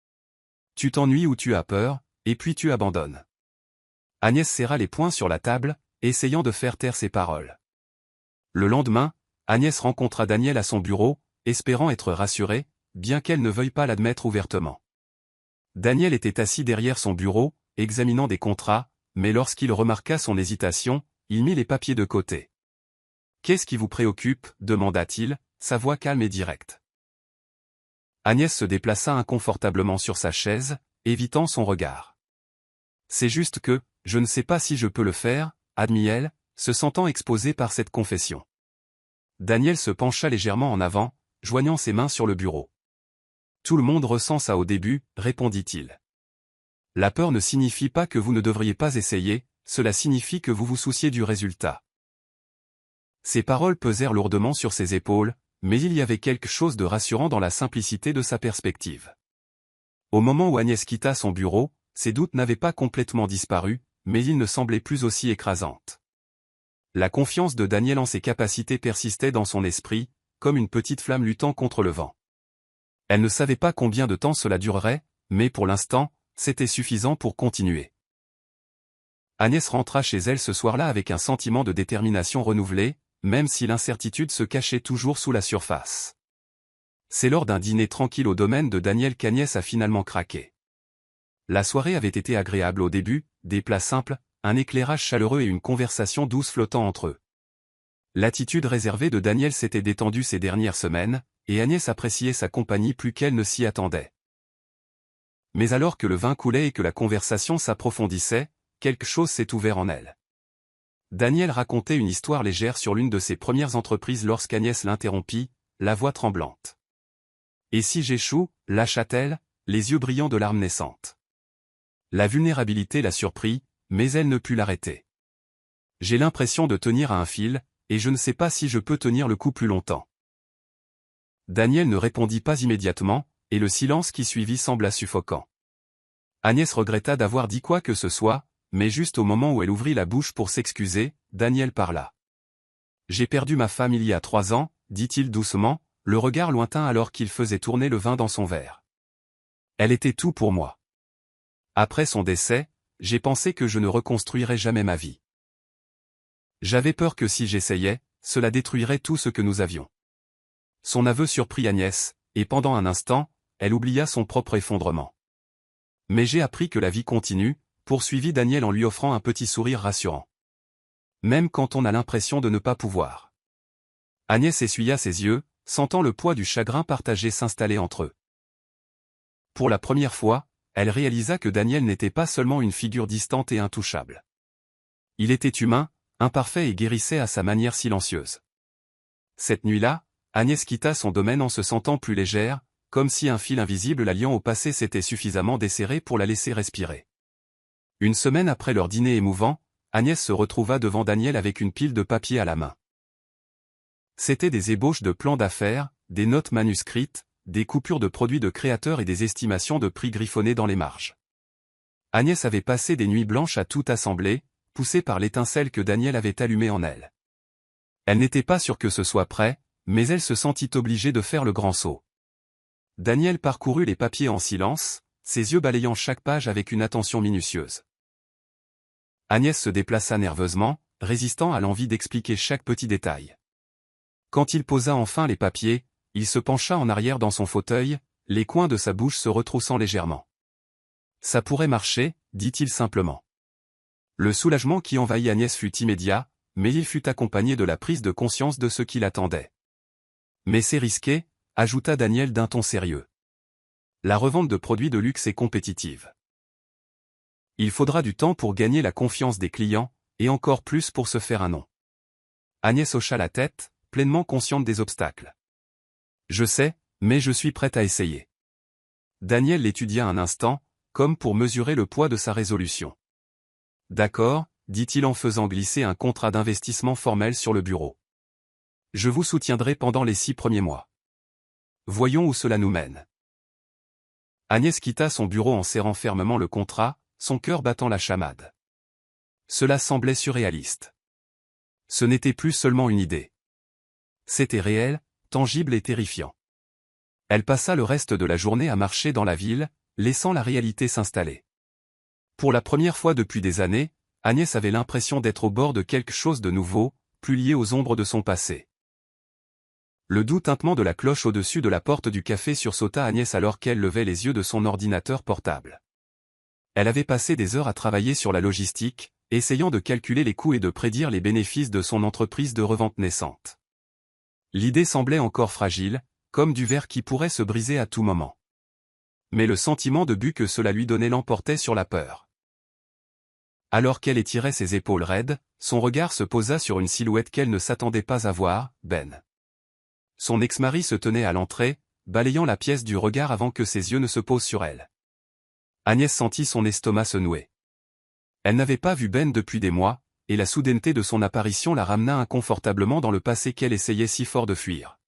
« Tu t'ennuies ou tu as peur, et puis tu abandonnes. » Agnès serra les poings sur la table, essayant de faire taire ses paroles. Le lendemain, Agnès rencontra Daniel à son bureau, espérant être rassurée, bien qu'elle ne veuille pas l'admettre ouvertement. Daniel était assis derrière son bureau, examinant des contrats, mais lorsqu'il remarqua son hésitation, il mit les papiers de côté. « Qu'est-ce qui vous préoccupe » demanda-t-il, sa voix calme et directe. Agnès se déplaça inconfortablement sur sa chaise, évitant son regard. « C'est juste que, je ne sais pas si je peux le faire » admit-elle, se sentant exposée par cette confession. Daniel se pencha légèrement en avant, joignant ses mains sur le bureau. « Tout le monde ressent ça au début » répondit-il. « La peur ne signifie pas que vous ne devriez pas essayer » cela signifie que vous vous souciez du résultat. » Ces paroles pesèrent lourdement sur ses épaules, mais il y avait quelque chose de rassurant dans la simplicité de sa perspective. Au moment où Agnès quitta son bureau, ses doutes n'avaient pas complètement disparu, mais ils ne semblaient plus aussi écrasantes. La confiance de Daniel en ses capacités persistait dans son esprit, comme une petite flamme luttant contre le vent. Elle ne savait pas combien de temps cela durerait, mais pour l'instant, c'était suffisant pour continuer. Agnès rentra chez elle ce soir-là avec un sentiment de détermination renouvelé, même si l'incertitude se cachait toujours sous la surface. C'est lors d'un dîner tranquille au domaine de Daniel qu'Agnès a finalement craqué. La soirée avait été agréable au début, des plats simples, un éclairage chaleureux et une conversation douce flottant entre eux. L'attitude réservée de Daniel s'était détendue ces dernières semaines, et Agnès appréciait sa compagnie plus qu'elle ne s'y attendait. Mais alors que le vin coulait et que la conversation s'approfondissait, quelque chose s'est ouvert en elle. Daniel racontait une histoire légère sur l'une de ses premières entreprises lorsqu'Agnès l'interrompit, la voix tremblante. « Et si j'échoue » lâcha-t-elle, les yeux brillants de larmes naissantes. La vulnérabilité la surprit, mais elle ne put l'arrêter. « J'ai l'impression de tenir à un fil, et je ne sais pas si je peux tenir le coup plus longtemps. » Daniel ne répondit pas immédiatement, et le silence qui suivit sembla suffocant. Agnès regretta d'avoir dit quoi que ce soit, mais juste au moment où elle ouvrit la bouche pour s'excuser, Daniel parla. « J'ai perdu ma femme il y a 3 ans, dit-il doucement, le regard lointain alors qu'il faisait tourner le vin dans son verre. Elle était tout pour moi. Après son décès, j'ai pensé que je ne reconstruirais jamais ma vie. J'avais peur que si j'essayais, cela détruirait tout ce que nous avions. » Son aveu surprit Agnès, et pendant un instant, elle oublia son propre effondrement. « Mais j'ai appris que la vie continue, » poursuivit Daniel en lui offrant un petit sourire rassurant. « Même quand on a l'impression de ne pas pouvoir. » Agnès essuya ses yeux, sentant le poids du chagrin partagé s'installer entre eux. Pour la première fois, elle réalisa que Daniel n'était pas seulement une figure distante et intouchable. Il était humain, imparfait et guérissait à sa manière silencieuse. Cette nuit-là, Agnès quitta son domaine en se sentant plus légère, comme si un fil invisible la liant au passé s'était suffisamment desserré pour la laisser respirer. Une semaine après leur dîner émouvant, Agnès se retrouva devant Daniel avec une pile de papiers à la main. C'étaient des ébauches de plans d'affaires, des notes manuscrites, des coupures de produits de créateurs et des estimations de prix griffonnées dans les marges. Agnès avait passé des nuits blanches à tout assembler, poussée par l'étincelle que Daniel avait allumée en elle. Elle n'était pas sûre que ce soit prêt, mais elle se sentit obligée de faire le grand saut. Daniel parcourut les papiers en silence, ses yeux balayant chaque page avec une attention minutieuse. Agnès se déplaça nerveusement, résistant à l'envie d'expliquer chaque petit détail. Quand il posa enfin les papiers, il se pencha en arrière dans son fauteuil, les coins de sa bouche se retroussant légèrement. « Ça pourrait marcher », dit-il simplement. Le soulagement qui envahit Agnès fut immédiat, mais il fut accompagné de la prise de conscience de ce qui l'attendait. « Mais c'est risqué », ajouta Daniel d'un ton sérieux. « La revente de produits de luxe est compétitive. Il faudra du temps pour gagner la confiance des clients, et encore plus pour se faire un nom. » Agnès hocha la tête, pleinement consciente des obstacles. « Je sais, mais je suis prête à essayer. » Daniel l'étudia un instant, comme pour mesurer le poids de sa résolution. « D'accord, » dit-il en faisant glisser un contrat d'investissement formel sur le bureau. « Je vous soutiendrai pendant les 6 premiers mois. Voyons où cela nous mène. » Agnès quitta son bureau en serrant fermement le contrat, son cœur battant la chamade. Cela semblait surréaliste. Ce n'était plus seulement une idée. C'était réel, tangible et terrifiant. Elle passa le reste de la journée à marcher dans la ville, laissant la réalité s'installer. Pour la première fois depuis des années, Agnès avait l'impression d'être au bord de quelque chose de nouveau, plus lié aux ombres de son passé. Le doux tintement de la cloche au-dessus de la porte du café sursauta Agnès alors qu'elle levait les yeux de son ordinateur portable. Elle avait passé des heures à travailler sur la logistique, essayant de calculer les coûts et de prédire les bénéfices de son entreprise de revente naissante. L'idée semblait encore fragile, comme du verre qui pourrait se briser à tout moment. Mais le sentiment de but que cela lui donnait l'emportait sur la peur. Alors qu'elle étirait ses épaules raides, son regard se posa sur une silhouette qu'elle ne s'attendait pas à voir, Ben. Son ex-mari se tenait à l'entrée, balayant la pièce du regard avant que ses yeux ne se posent sur elle. Agnès sentit son estomac se nouer. Elle n'avait pas vu Ben depuis des mois, et la soudaineté de son apparition la ramena inconfortablement dans le passé qu'elle essayait si fort de fuir.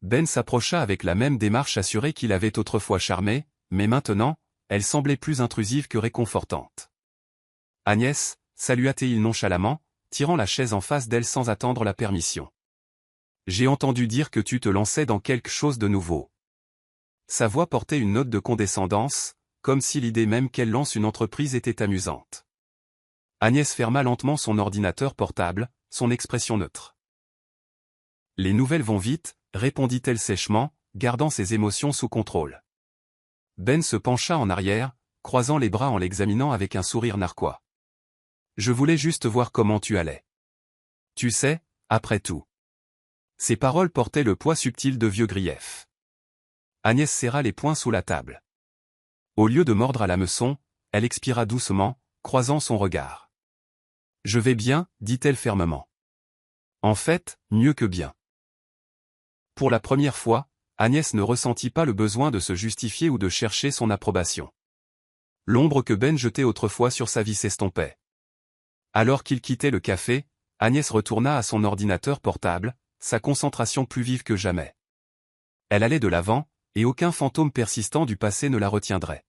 Ben s'approcha avec la même démarche assurée qu'il avait autrefois charmée, mais maintenant, elle semblait plus intrusive que réconfortante. « Agnès » salua-t-il nonchalamment, tirant la chaise en face d'elle sans attendre la permission. « J'ai entendu dire que tu te lançais dans quelque chose de nouveau. » Sa voix portait une note de condescendance, comme si l'idée même qu'elle lance une entreprise était amusante. Agnès ferma lentement son ordinateur portable, son expression neutre. « Les nouvelles vont vite, » répondit-elle sèchement, gardant ses émotions sous contrôle. Ben se pencha en arrière, croisant les bras en l'examinant avec un sourire narquois. « Je voulais juste voir comment tu allais. Tu sais, après tout. » Ses paroles portaient le poids subtil de vieux griefs. Agnès serra les poings sous la table. Au lieu de mordre à l'hameçon, elle expira doucement, croisant son regard. « Je vais bien, dit-elle fermement. En fait, mieux que bien. » Pour la première fois, Agnès ne ressentit pas le besoin de se justifier ou de chercher son approbation. L'ombre que Ben jetait autrefois sur sa vie s'estompait. Alors qu'il quittait le café, Agnès retourna à son ordinateur portable, sa concentration plus vive que jamais. Elle allait de l'avant, et aucun fantôme persistant du passé ne la retiendrait.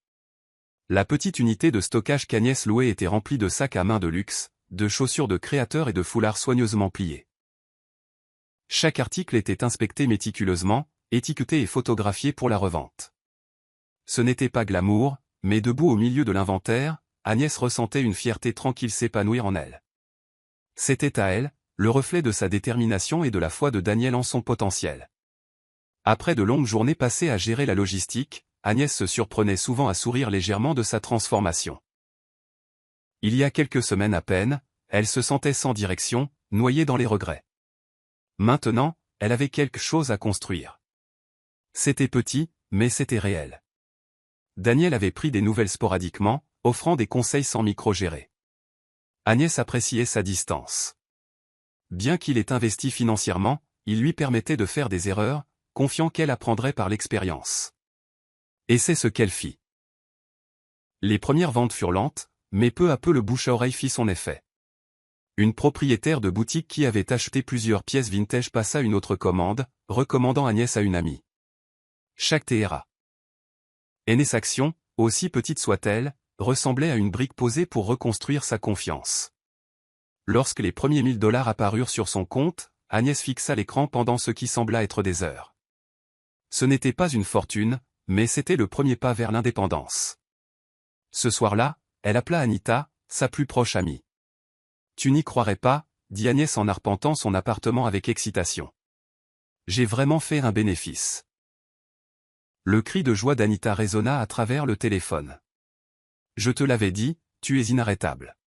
La petite unité de stockage qu'Agnès louait était remplie de sacs à main de luxe, de chaussures de créateurs et de foulards soigneusement pliés. Chaque article était inspecté méticuleusement, étiqueté et photographié pour la revente. Ce n'était pas glamour, mais debout au milieu de l'inventaire, Agnès ressentait une fierté tranquille s'épanouir en elle. C'était à elle, le reflet de sa détermination et de la foi de Daniel en son potentiel. Après de longues journées passées à gérer la logistique, Agnès se surprenait souvent à sourire légèrement de sa transformation. Il y a quelques semaines à peine, elle se sentait sans direction, noyée dans les regrets. Maintenant, elle avait quelque chose à construire. C'était petit, mais c'était réel. Daniel avait pris des nouvelles sporadiquement, offrant des conseils sans micro-gérer. Agnès appréciait sa distance. Bien qu'il ait investi financièrement, il lui permettait de faire des erreurs, confiant qu'elle apprendrait par l'expérience. Et c'est ce qu'elle fit. Les premières ventes furent lentes, mais peu à peu le bouche à oreille fit son effet. Une propriétaire de boutique qui avait acheté plusieurs pièces vintage passa une autre commande, recommandant Agnès à une amie. Chaque TRA. Action, aussi petite soit-elle, ressemblait à une brique posée pour reconstruire sa confiance. Lorsque les premiers $1000 apparurent sur son compte, Agnès fixa l'écran pendant ce qui sembla être des heures. Ce n'était pas une fortune, mais c'était le premier pas vers l'indépendance. Ce soir-là, elle appela Anita, sa plus proche amie. « Tu n'y croirais pas », dit Agnès en arpentant son appartement avec excitation. « J'ai vraiment fait un bénéfice. » Le cri de joie d'Anita résonna à travers le téléphone. « Je te l'avais dit, tu es inarrêtable. »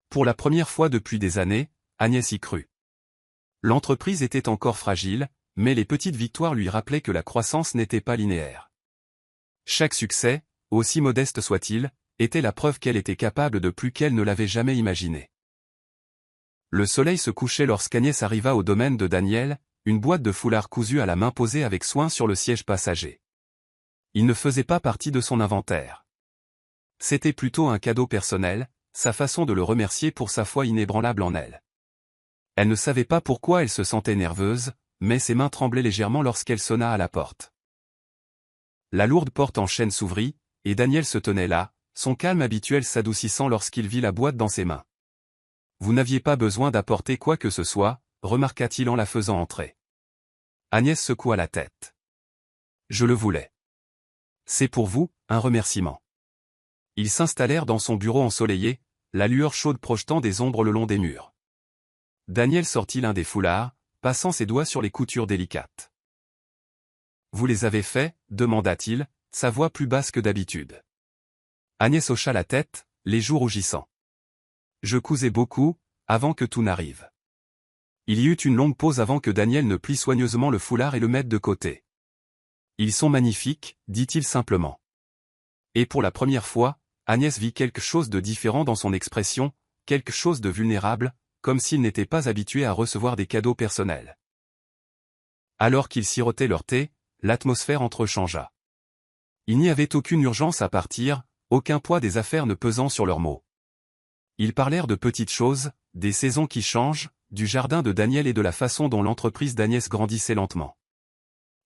Pour la première fois depuis des années, Agnès y crut. L'entreprise était encore fragile, mais les petites victoires lui rappelaient que la croissance n'était pas linéaire. Chaque succès, aussi modeste soit-il, était la preuve qu'elle était capable de plus qu'elle ne l'avait jamais imaginé. Le soleil se couchait lorsqu'Agnès arriva au domaine de Daniel, une boîte de foulards cousus à la main posée avec soin sur le siège passager. Il ne faisait pas partie de son inventaire. C'était plutôt un cadeau personnel, sa façon de le remercier pour sa foi inébranlable en elle. Elle ne savait pas pourquoi elle se sentait nerveuse, mais ses mains tremblaient légèrement lorsqu'elle sonna à la porte. La lourde porte en chêne s'ouvrit, et Daniel se tenait là, son calme habituel s'adoucissant lorsqu'il vit la boîte dans ses mains. « Vous n'aviez pas besoin d'apporter quoi que ce soit », remarqua-t-il en la faisant entrer. Agnès secoua la tête. « Je le voulais. C'est pour vous, un remerciement. » Ils s'installèrent dans son bureau ensoleillé, la lueur chaude projetant des ombres le long des murs. Daniel sortit l'un des foulards, passant ses doigts sur les coutures délicates. « Vous les avez faits ?» demanda-t-il, sa voix plus basse que d'habitude. Agnès hocha la tête, les joues rougissant. « Je cousais beaucoup, avant que tout n'arrive. » Il y eut une longue pause avant que Daniel ne plie soigneusement le foulard et le mette de côté. « Ils sont magnifiques, dit-il simplement. » Et pour la première fois, Agnès vit quelque chose de différent dans son expression, quelque chose de vulnérable, comme s'il n'était pas habitué à recevoir des cadeaux personnels. Alors qu'ils sirotaient leur thé, l'atmosphère entrechangea. Il n'y avait aucune urgence à partir, aucun poids des affaires ne pesant sur leurs mots. Ils parlèrent de petites choses, des saisons qui changent, du jardin de Daniel et de la façon dont l'entreprise d'Agnès grandissait lentement.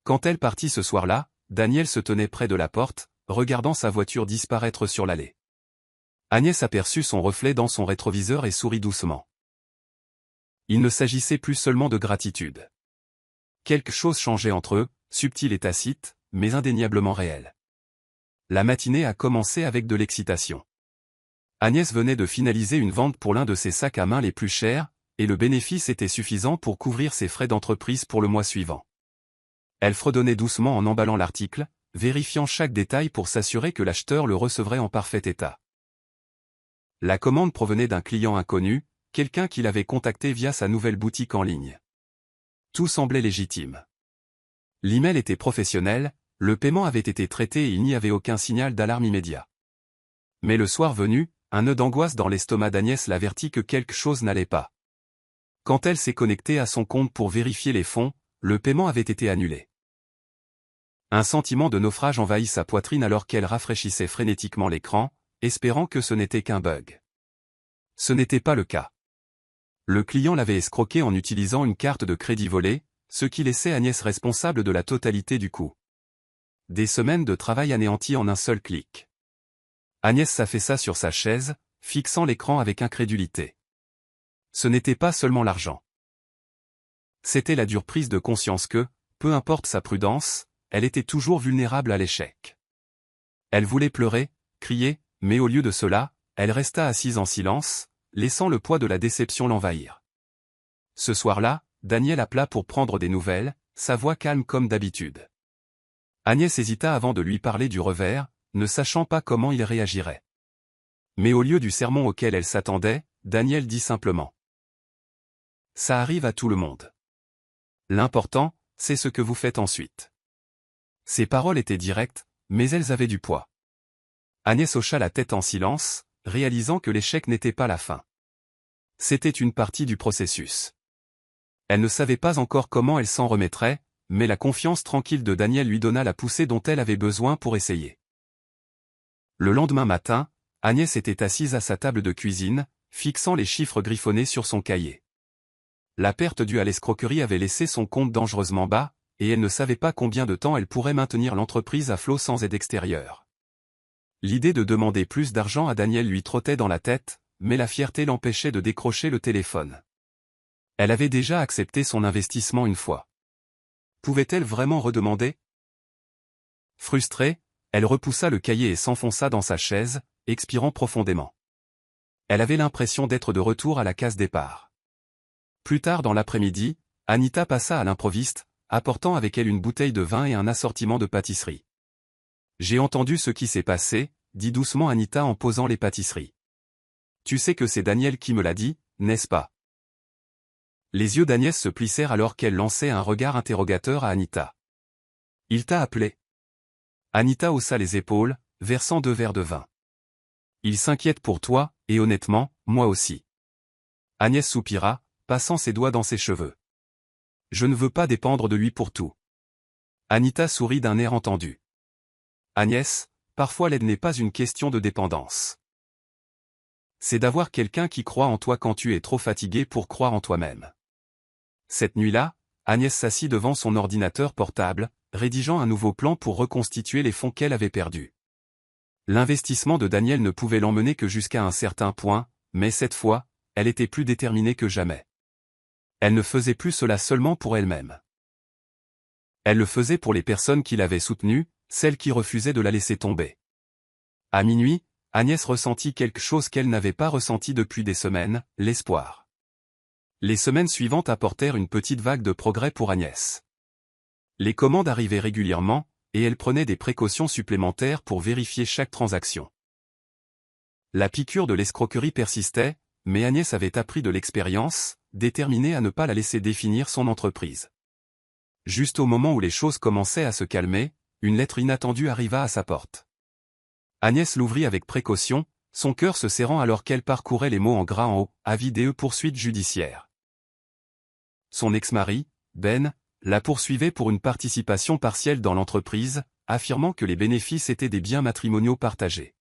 Quand elle partit ce soir-là, Daniel se tenait près de la porte, regardant sa voiture disparaître sur l'allée. Agnès aperçut son reflet dans son rétroviseur et sourit doucement. Il ne s'agissait plus seulement de gratitude. Quelque chose changeait entre eux, subtil et tacite, mais indéniablement réel. La matinée a commencé avec de l'excitation. Agnès venait de finaliser une vente pour l'un de ses sacs à main les plus chers, et le bénéfice était suffisant pour couvrir ses frais d'entreprise pour le mois suivant. Elle fredonnait doucement en emballant l'article, vérifiant chaque détail pour s'assurer que l'acheteur le recevrait en parfait état. La commande provenait d'un client inconnu, quelqu'un qui l'avait contacté via sa nouvelle boutique en ligne. Tout semblait légitime. L'email était professionnel, le paiement avait été traité et il n'y avait aucun signal d'alarme immédiat. Mais le soir venu, un nœud d'angoisse dans l'estomac d'Agnès l'avertit que quelque chose n'allait pas. Quand elle s'est connectée à son compte pour vérifier les fonds, le paiement avait été annulé. Un sentiment de naufrage envahit sa poitrine alors qu'elle rafraîchissait frénétiquement l'écran, espérant que ce n'était qu'un bug. Ce n'était pas le cas. Le client l'avait escroqué en utilisant une carte de crédit volée, ce qui laissait Agnès responsable de la totalité du coût. Des semaines de travail anéanties en un seul clic. Agnès s'affaissa sur sa chaise, fixant l'écran avec incrédulité. Ce n'était pas seulement l'argent. C'était la dure prise de conscience que, peu importe sa prudence, elle était toujours vulnérable à l'échec. Elle voulait pleurer, crier, mais au lieu de cela, elle resta assise en silence, laissant le poids de la déception l'envahir. Ce soir-là, Daniel appela pour prendre des nouvelles, sa voix calme comme d'habitude. Agnès hésita avant de lui parler du revers, ne sachant pas comment il réagirait. Mais au lieu du sermon auquel elle s'attendait, Daniel dit simplement. Ça arrive à tout le monde. L'important, c'est ce que vous faites ensuite. Ses paroles étaient directes, mais elles avaient du poids. Agnès hocha la tête en silence, réalisant que l'échec n'était pas la fin. C'était une partie du processus. Elle ne savait pas encore comment elle s'en remettrait, mais la confiance tranquille de Daniel lui donna la poussée dont elle avait besoin pour essayer. Le lendemain matin, Agnès était assise à sa table de cuisine, fixant les chiffres griffonnés sur son cahier. La perte due à l'escroquerie avait laissé son compte dangereusement bas, et elle ne savait pas combien de temps elle pourrait maintenir l'entreprise à flot sans aide extérieure. L'idée de demander plus d'argent à Daniel lui trottait dans la tête, mais la fierté l'empêchait de décrocher le téléphone. Elle avait déjà accepté son investissement une fois. Pouvait-elle vraiment redemander? Frustrée, elle repoussa le cahier et s'enfonça dans sa chaise, expirant profondément. Elle avait l'impression d'être de retour à la case départ. Plus tard dans l'après-midi, Anita passa à l'improviste, apportant avec elle une bouteille de vin et un assortiment de pâtisseries. « J'ai entendu ce qui s'est passé », dit doucement Anita en posant les pâtisseries. « Tu sais que c'est Daniel qui me l'a dit, n'est-ce pas ?» Les yeux d'Agnès se plissèrent alors qu'elle lançait un regard interrogateur à Anita. « Il t'a appelé ?» Anita haussa les épaules, versant 2 verres de vin. « Il s'inquiète pour toi, et honnêtement, moi aussi. » Agnès soupira, passant ses doigts dans ses cheveux. « Je ne veux pas dépendre de lui pour tout. » Anita sourit d'un air entendu. « Agnès, parfois l'aide n'est pas une question de dépendance. C'est d'avoir quelqu'un qui croit en toi quand tu es trop fatigué pour croire en toi-même. » Cette nuit-là, Agnès s'assit devant son ordinateur portable, rédigeant un nouveau plan pour reconstituer les fonds qu'elle avait perdus. L'investissement de Daniel ne pouvait l'emmener que jusqu'à un certain point, mais cette fois, elle était plus déterminée que jamais. Elle ne faisait plus cela seulement pour elle-même. Elle le faisait pour les personnes qui l'avaient soutenue, celles qui refusaient de la laisser tomber. À minuit, Agnès ressentit quelque chose qu'elle n'avait pas ressenti depuis des semaines, l'espoir. Les semaines suivantes apportèrent une petite vague de progrès pour Agnès. Les commandes arrivaient régulièrement, et elle prenait des précautions supplémentaires pour vérifier chaque transaction. La piqûre de l'escroquerie persistait, mais Agnès avait appris de l'expérience, déterminée à ne pas la laisser définir son entreprise. Juste au moment où les choses commençaient à se calmer, une lettre inattendue arriva à sa porte. Agnès l'ouvrit avec précaution, son cœur se serrant alors qu'elle parcourait les mots en gras en haut, avis DE poursuite judiciaire. Son ex-mari, Ben, la poursuivait pour une participation partielle dans l'entreprise, affirmant que les bénéfices étaient des biens matrimoniaux partagés.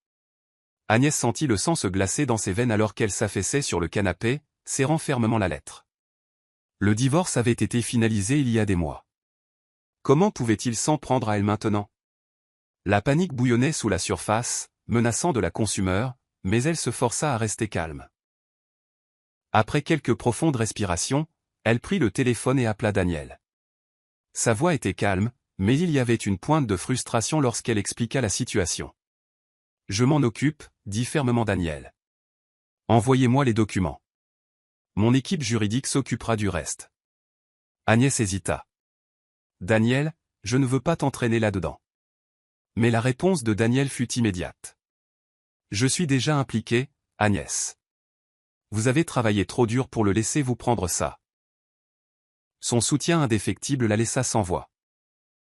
Agnès sentit le sang se glacer dans ses veines alors qu'elle s'affaissait sur le canapé, serrant fermement la lettre. Le divorce avait été finalisé il y a des mois. Comment pouvait-il s'en prendre à elle maintenant? La panique bouillonnait sous la surface, menaçant de la consumer, mais elle se força à rester calme. Après quelques profondes respirations, elle prit le téléphone et appela Daniel. Sa voix était calme, mais il y avait une pointe de frustration lorsqu'elle expliqua la situation. « Je m'en occupe », dit fermement Daniel. « Envoyez-moi les documents. Mon équipe juridique s'occupera du reste. » Agnès hésita. « Daniel, je ne veux pas t'entraîner là-dedans. » Mais la réponse de Daniel fut immédiate. « Je suis déjà impliqué, Agnès. Vous avez travaillé trop dur pour le laisser vous prendre ça. » Son soutien indéfectible la laissa sans voix.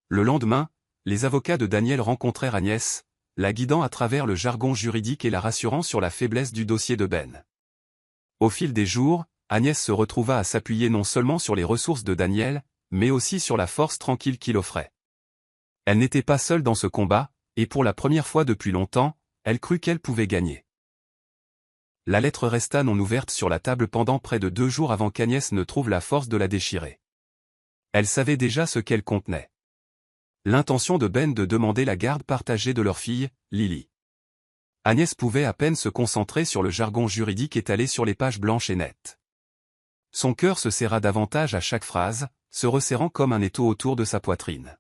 Le lendemain, les avocats de Daniel rencontrèrent Agnès, la guidant à travers le jargon juridique et la rassurant sur la faiblesse du dossier de Ben. Au fil des jours, Agnès se retrouva à s'appuyer non seulement sur les ressources de Daniel, mais aussi sur la force tranquille qu'il offrait. Elle n'était pas seule dans ce combat, et pour la première fois depuis longtemps, elle crut qu'elle pouvait gagner. La lettre resta non ouverte sur la table pendant près de 2 jours avant qu'Agnès ne trouve la force de la déchirer. Elle savait déjà ce qu'elle contenait. L'intention de Ben de demander la garde partagée de leur fille, Lily. Agnès pouvait à peine se concentrer sur le jargon juridique étalé sur les pages blanches et nettes. Son cœur se serra davantage à chaque phrase, se resserrant comme un étau autour de sa poitrine.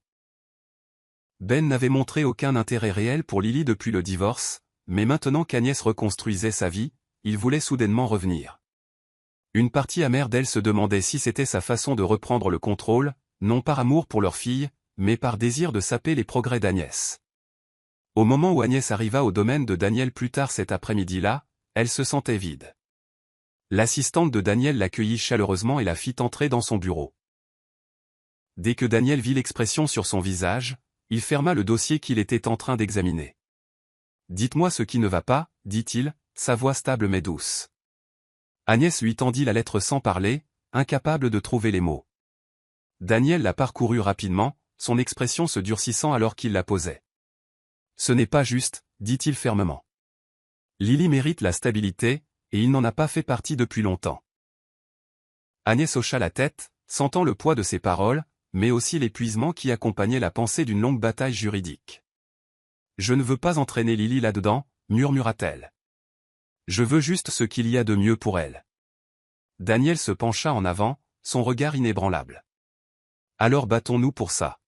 Ben n'avait montré aucun intérêt réel pour Lily depuis le divorce, mais maintenant qu'Agnès reconstruisait sa vie, il voulait soudainement revenir. Une partie amère d'elle se demandait si c'était sa façon de reprendre le contrôle, non par amour pour leur fille, mais par désir de saper les progrès d'Agnès. Au moment où Agnès arriva au domaine de Daniel plus tard cet après-midi-là, elle se sentait vide. L'assistante de Daniel l'accueillit chaleureusement et la fit entrer dans son bureau. Dès que Daniel vit l'expression sur son visage, il ferma le dossier qu'il était en train d'examiner. « Dites-moi ce qui ne va pas, » dit-il, sa voix stable mais douce. Agnès lui tendit la lettre sans parler, incapable de trouver les mots. Daniel la parcourut rapidement, son expression se durcissant alors qu'il la posait. « Ce n'est pas juste, » dit-il fermement. « Lily mérite la stabilité, et il n'en a pas fait partie depuis longtemps. » Agnès hocha la tête, sentant le poids de ses paroles, mais aussi l'épuisement qui accompagnait la pensée d'une longue bataille juridique. « Je ne veux pas entraîner Lily là-dedans, » murmura-t-elle. « Je veux juste ce qu'il y a de mieux pour elle. » Daniel se pencha en avant, son regard inébranlable. « Alors battons-nous pour ça. »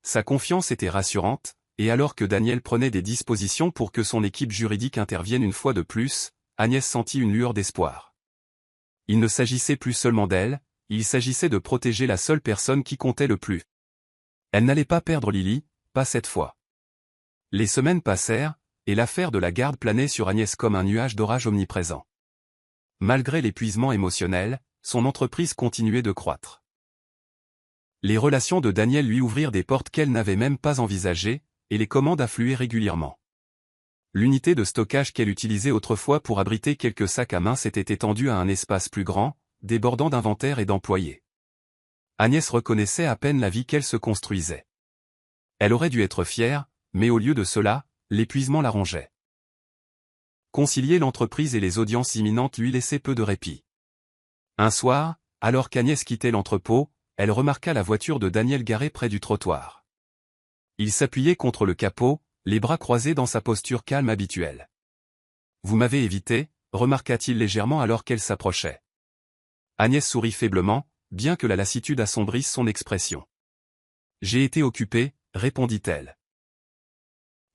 Sa confiance était rassurante, et alors que Daniel prenait des dispositions pour que son équipe juridique intervienne une fois de plus, Agnès sentit une lueur d'espoir. Il ne s'agissait plus seulement d'elle, il s'agissait de protéger la seule personne qui comptait le plus. Elle n'allait pas perdre Lily, pas cette fois. Les semaines passèrent, et l'affaire de la garde planait sur Agnès comme un nuage d'orage omniprésent. Malgré l'épuisement émotionnel, son entreprise continuait de croître. Les relations de Daniel lui ouvrirent des portes qu'elle n'avait même pas envisagées, et les commandes affluaient régulièrement. L'unité de stockage qu'elle utilisait autrefois pour abriter quelques sacs à main s'était étendue à un espace plus grand, débordant d'inventaire et d'employés. Agnès reconnaissait à peine la vie qu'elle se construisait. Elle aurait dû être fière, mais au lieu de cela, l'épuisement la rongeait. Concilier l'entreprise et les audiences imminentes lui laissait peu de répit. Un soir, alors qu'Agnès quittait l'entrepôt, elle remarqua la voiture de Daniel garée près du trottoir. Il s'appuyait contre le capot, les bras croisés dans sa posture calme habituelle. « Vous m'avez évité », remarqua-t-il légèrement alors qu'elle s'approchait. Agnès sourit faiblement, bien que la lassitude assombrisse son expression. « J'ai été occupée », répondit-elle.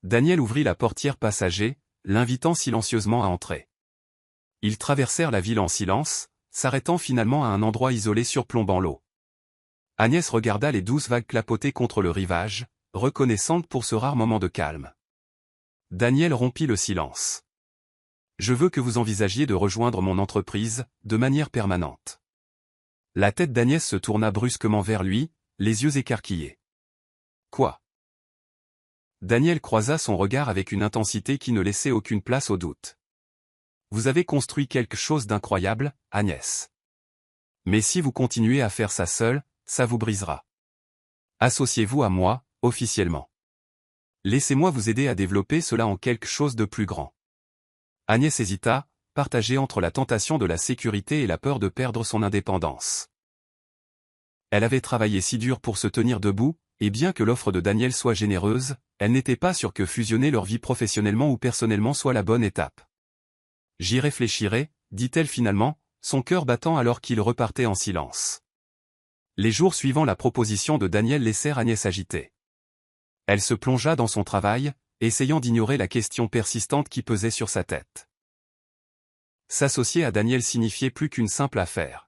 Daniel ouvrit la portière passager, l'invitant silencieusement à entrer. Ils traversèrent la ville en silence, s'arrêtant finalement à un endroit isolé surplombant l'eau. Agnès regarda les douces vagues clapoter contre le rivage, reconnaissante pour ce rare moment de calme. Daniel rompit le silence. « Je veux que vous envisagiez de rejoindre mon entreprise, de manière permanente. » La tête d'Agnès se tourna brusquement vers lui, les yeux écarquillés. « Quoi ?» Daniel croisa son regard avec une intensité qui ne laissait aucune place au doute. « Vous avez construit quelque chose d'incroyable, Agnès. Mais si vous continuez à faire ça seul, ça vous brisera. Associez-vous à moi, officiellement. Laissez-moi vous aider à développer cela en quelque chose de plus grand. Agnès hésita, partagée entre la tentation de la sécurité et la peur de perdre son indépendance. Elle avait travaillé si dur pour se tenir debout, et bien que l'offre de Daniel soit généreuse, elle n'était pas sûre que fusionner leur vie professionnellement ou personnellement soit la bonne étape. J'y réfléchirai, dit-elle finalement, son cœur battant alors qu'il repartait en silence. Les jours suivant la proposition de Daniel laissèrent Agnès agitée. Elle se plongea dans son travail, essayant d'ignorer la question persistante qui pesait sur sa tête. S'associer à Daniel signifiait plus qu'une simple affaire.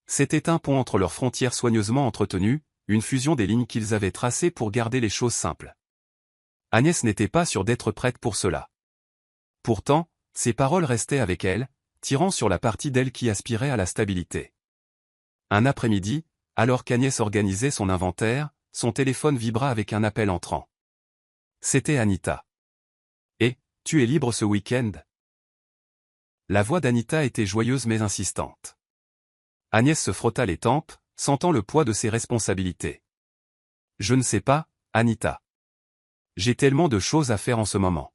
C'était un pont entre leurs frontières soigneusement entretenues, une fusion des lignes qu'ils avaient tracées pour garder les choses simples. Agnès n'était pas sûre d'être prête pour cela. Pourtant, ses paroles restaient avec elle, tirant sur la partie d'elle qui aspirait à la stabilité. Un après-midi, alors qu'Agnès organisait son inventaire, son téléphone vibra avec un appel entrant. C'était Anita. « Et, tu es libre ce week-end » La voix d'Anita était joyeuse mais insistante. Agnès se frotta les tempes, sentant le poids de ses responsabilités. « Je ne sais pas, Anita. J'ai tellement de choses à faire en ce moment. »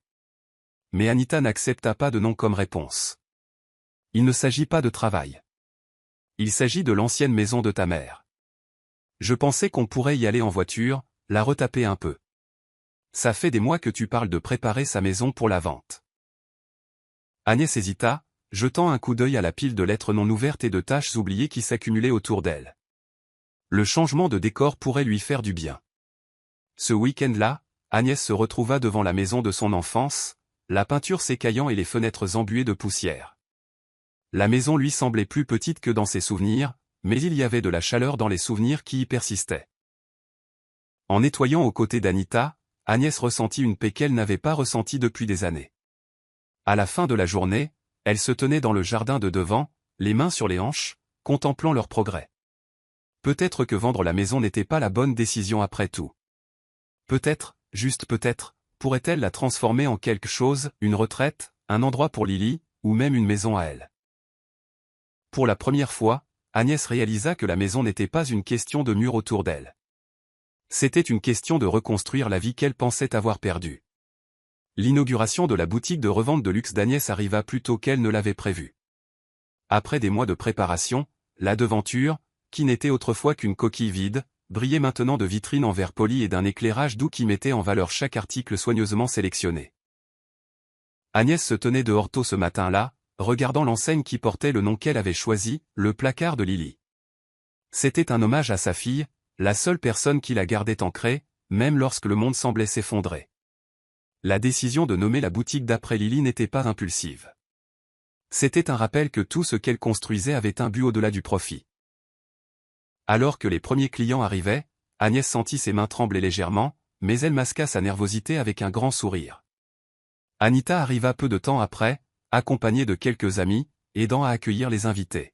Mais Anita n'accepta pas de non comme réponse. « Il ne s'agit pas de travail. Il s'agit de l'ancienne maison de ta mère. Je pensais qu'on pourrait y aller en voiture, la retaper un peu. Ça fait des mois que tu parles de préparer sa maison pour la vente. » Agnès hésita, jetant un coup d'œil à la pile de lettres non ouvertes et de tâches oubliées qui s'accumulaient autour d'elle. Le changement de décor pourrait lui faire du bien. Ce week-end-là, Agnès se retrouva devant la maison de son enfance, la peinture s'écaillant et les fenêtres embuées de poussière. La maison lui semblait plus petite que dans ses souvenirs, mais il y avait de la chaleur dans les souvenirs qui y persistaient. En nettoyant aux côtés d'Anita, Agnès ressentit une paix qu'elle n'avait pas ressentie depuis des années. À la fin de la journée, elle se tenait dans le jardin de devant, les mains sur les hanches, contemplant leur progrès. Peut-être que vendre la maison n'était pas la bonne décision après tout. Peut-être, juste peut-être, pourrait-elle la transformer en quelque chose, une retraite, un endroit pour Lily, ou même une maison à elle. Pour la première fois, Agnès réalisa que la maison n'était pas une question de murs autour d'elle. C'était une question de reconstruire la vie qu'elle pensait avoir perdue. L'inauguration de la boutique de revente de luxe d'Agnès arriva plus tôt qu'elle ne l'avait prévu. Après des mois de préparation, la devanture, qui n'était autrefois qu'une coquille vide, brillait maintenant de vitrines en verre poli et d'un éclairage doux qui mettait en valeur chaque article soigneusement sélectionné. Agnès se tenait dehors tôt ce matin-là, regardant l'enseigne qui portait le nom qu'elle avait choisi, le placard de Lily. C'était un hommage à sa fille, la seule personne qui la gardait ancrée, même lorsque le monde semblait s'effondrer. La décision de nommer la boutique d'après Lily n'était pas impulsive. C'était un rappel que tout ce qu'elle construisait avait un but au-delà du profit. Alors que les premiers clients arrivaient, Agnès sentit ses mains trembler légèrement, mais elle masqua sa nervosité avec un grand sourire. Anita arriva peu de temps après, accompagnée de quelques amis, aidant à accueillir les invités.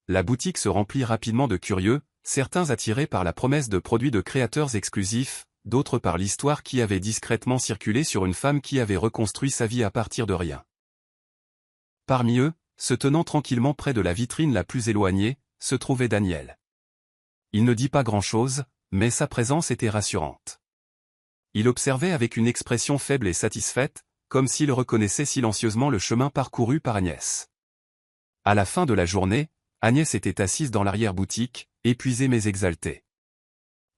La boutique se remplit rapidement de curieux, certains attirés par la promesse de produits de créateurs exclusifs, d'autres par l'histoire qui avait discrètement circulé sur une femme qui avait reconstruit sa vie à partir de rien. Parmi eux, se tenant tranquillement près de la vitrine la plus éloignée, se trouvait Daniel. Il ne dit pas grand-chose, mais sa présence était rassurante. Il observait avec une expression faible et satisfaite, comme s'il reconnaissait silencieusement le chemin parcouru par Agnès. À la fin de la journée, Agnès était assise dans l'arrière-boutique, épuisée mais exaltée.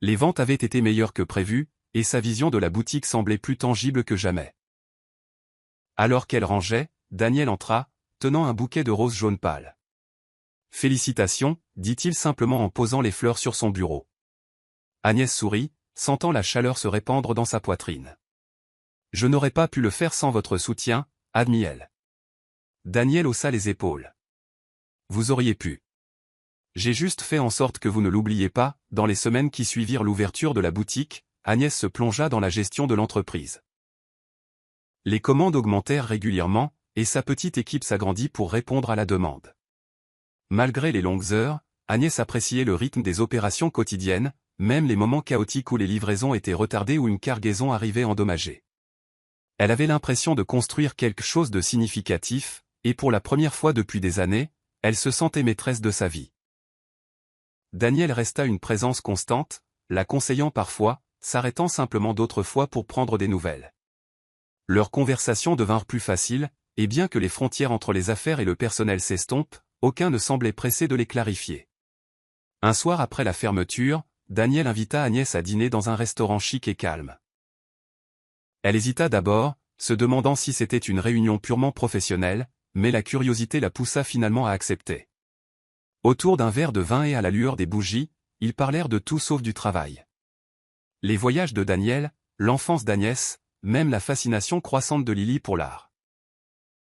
Les ventes avaient été meilleures que prévu, et sa vision de la boutique semblait plus tangible que jamais. Alors qu'elle rangeait, Daniel entra, tenant un bouquet de roses jaunes pâles. « Félicitations », dit-il simplement en posant les fleurs sur son bureau. Agnès sourit, sentant la chaleur se répandre dans sa poitrine. « Je n'aurais pas pu le faire sans votre soutien, admit-elle. Daniel haussa les épaules. « Vous auriez pu. J'ai juste fait en sorte que vous ne l'oubliez pas. » Dans les semaines qui suivirent l'ouverture de la boutique, Agnès se plongea dans la gestion de l'entreprise. Les commandes augmentèrent régulièrement, et sa petite équipe s'agrandit pour répondre à la demande. Malgré les longues heures, Agnès appréciait le rythme des opérations quotidiennes, même les moments chaotiques où les livraisons étaient retardées ou une cargaison arrivait endommagée. Elle avait l'impression de construire quelque chose de significatif, et pour la première fois depuis des années, elle se sentait maîtresse de sa vie. Daniel resta une présence constante, la conseillant parfois, s'arrêtant simplement d'autres fois pour prendre des nouvelles. Leurs conversations devinrent plus faciles, et bien que les frontières entre les affaires et le personnel s'estompent, aucun ne semblait pressé de les clarifier. Un soir après la fermeture, Daniel invita Agnès à dîner dans un restaurant chic et calme. Elle hésita d'abord, se demandant si c'était une réunion purement professionnelle, mais la curiosité la poussa finalement à accepter. Autour d'un verre de vin et à la lueur des bougies, ils parlèrent de tout sauf du travail. Les voyages de Daniel, l'enfance d'Agnès, même la fascination croissante de Lily pour l'art.